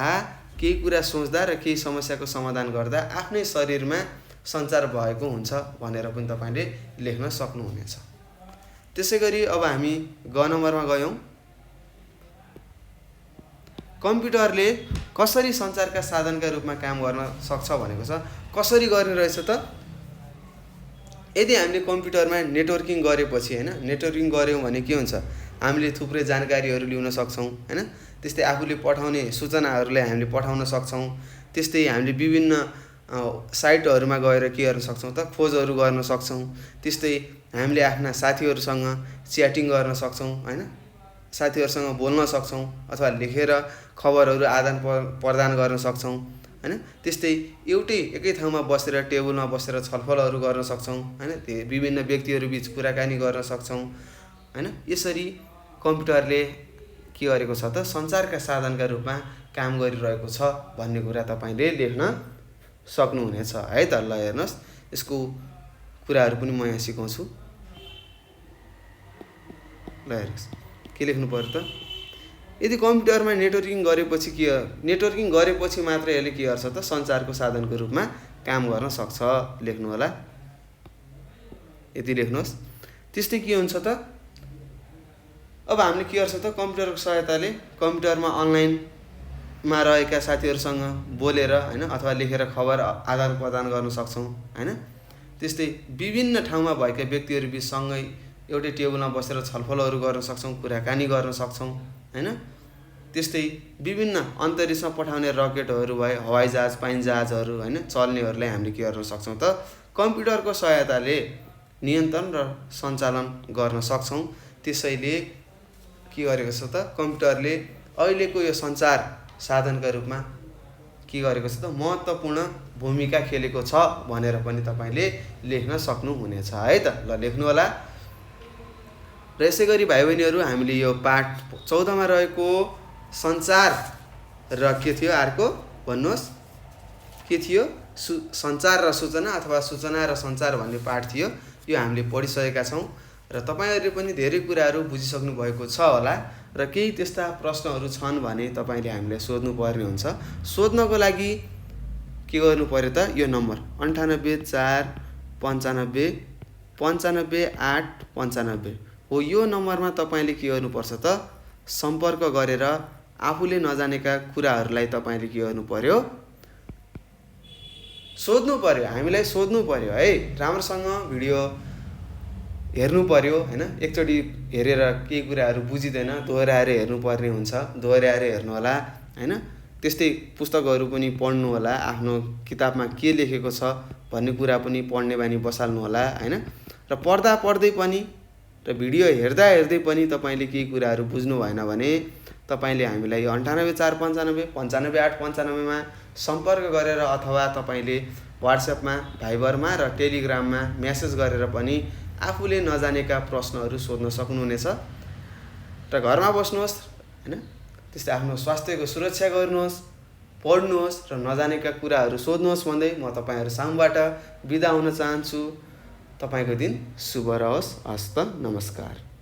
केही कुरा सोच्दा र केही समस्याको समाधान गर्दा आफ्नै शरीरमा सञ्चार भएको हुन्छ भनेर पनि तपाईले लेख्न सक्नुहुनेछ। त्यसैगरी अब हामी ग नम्बरमा गयौँ। कम्प्युटरले कसरी सञ्चारका साधनका रूपमा काम गर्न सक्छ भनेको छ। कसरी गर्ने रहेछ त यदि हामीले कम्प्युटरमा नेटवर्किङ गरेपछि हैन नेटवर्किङ गर्यौँ भने के हुन्छ हामीले थुप्रै जानकारीहरू लिन सक्छौँ हैन। त्यस्तै आफूले पठाउने सूचनाहरूलाई हामीले पठाउन सक्छौँ। त्यस्तै हामीले विभिन्न साइटहरूमा गएर के गर्न सक्छौँ त खोजहरू गर्न सक्छौँ। त्यस्तै हामीले आफ्ना साथीहरूसँग च्याटिङ गर्न सक्छौँ हैन साथीहरूसँग बोल्न सक्छौँ अथवा लेखेर खबरहरू आदान प्रदान गर्न सक्छौँ हैन। त्यस्तै एकै ठाउँमा बसेर टेबलमा बसेर छलफलहरू गर्न सक्छौँ हैन विभिन्न व्यक्तिहरू बीच कुराकानी गर्न सक्छौँ हैन। यसरी कम्प्युटरले के गरेको छ त सञ्चारका साधनका रूपमा काम गरिरहेको छ भन्ने कुरा तपाईले लेख्न सक्नुहुनेछ है त। ल हेर्नुस् यसको कुराहरू पनि म यहाँ सिकाउँछु। ल हेर्नुस् के लेख्नु पर्यो त यदि कम्प्युटरमा नेटवर्किङ गरेपछि मात्र यसले के गर्छ त सञ्चारको साधनको रूपमा काम गर्न सक्छ लेख्नु होला यति लेख्नुहोस्। त्यस्तै के हुन्छ त अब हामीले के गर्छ त कम्प्युटरको सहायताले कम्प्युटरमा अनलाइनमा रहेका साथीहरूसँग बोलेर हैन अथवा लेखेर खबर आदान प्रदान गर्न सक्छौँ हैन। त्यस्तै विभिन्न ठाउँमा भएका व्यक्तिहरू बीच सँगै एउटै टेबलमा बसेर छलफलहरू गर्न सक्छौँ कुराकानी गर्न सक्छौँ हैन। त्यस्तै विभिन्न अन्तरिक्षमा पठाउने रकेटहरू भए हवाईजहाज पाइनजहाजहरू हैन चल्नेहरूलाई हामीले के गर्न सक्छौँ त कम्प्युटरको सहायताले नियन्त्रण र सञ्चालन गर्न सक्छौँ। त्यसैले के गरेको छ त कम्प्युटरले अहिलेको यो सञ्चार साधनका रूपमा के गरेको छ त महत्त्वपूर्ण भूमिका खेलेको छ भनेर पनि तपाईले लेख्न सक्नुहुनेछ है त। ल लेख्नु होला। र यसैगरी भाइ बहिनीहरू हामीले यो पाठ 14 मा रहेको सञ्चार र के थियो अर्को भन्नुहोस् के थियो? सञ्चार र सूचना अथवा सूचना र सञ्चार भन्ने पाठ थियो। यो हामीले पढिसकेका छौँ र तपाईँहरूले पनि धेरै कुराहरू बुझिसक्नु भएको छ होला र केही त्यस्ता प्रश्नहरू छन् भने तपाईँले हामीलाई सोध्नुपर्ने हुन्छ। सोध्नको लागि के गर्नु पर्यो त? यो नम्बर 98 4 95 95 8 95 हो। यो नम्बरमा तपाईँले के गर्नुपर्छ त? सम्पर्क गरेर आफूले नजानेका कुराहरूलाई तपाईँले के गर्नु पर्यो? सोध्नु पर्यो, हामीलाई सोध्नु पर्यो है। राम्रोसँग भिडियो हेर्नु पर्यो हैन। एकचोटि हेरेर केही कुराहरू बुझिँदैन दोहोऱ्याएर हेर्नुपर्ने हुन्छ, दोहोऱ्याएर हेर्नु होला हैन। त्यस्तै पुस्तकहरू पनि पढ्नु होला, आफ्नो किताबमा के लेखेको छ भन्ने कुरा पनि पढ्ने बानी बसाल्नु होला हैन। र पढ्दा पढ्दै पनि र भिडियो हेर्दा हेर्दै पनि तपाईँले केही कुराहरू बुझ्नु भएन भने तपाईँले हामीलाई यो 98 4 95 95 8 95 मा सम्पर्क गरेर अथवा तपाईँले व्हाट्सएपमा, भाइबरमा र टेलिग्राममा मेसेज गरेर पनि आफूले नजानेका प्रश्नहरू सोध्न सक्नुहुनेछ। र घरमा बस्नुहोस् हैन। त्यस्तै आफ्नो स्वास्थ्यको सुरक्षा गर्नुहोस्, पढ्नुहोस् र नजानेका कुराहरू सोध्नुहोस् भन्दै म तपाईँहरू सामूबाट बिदा हुन चाहन्छु। तपाईँको दिन शुभ रहोस्। हस्त नमस्कार।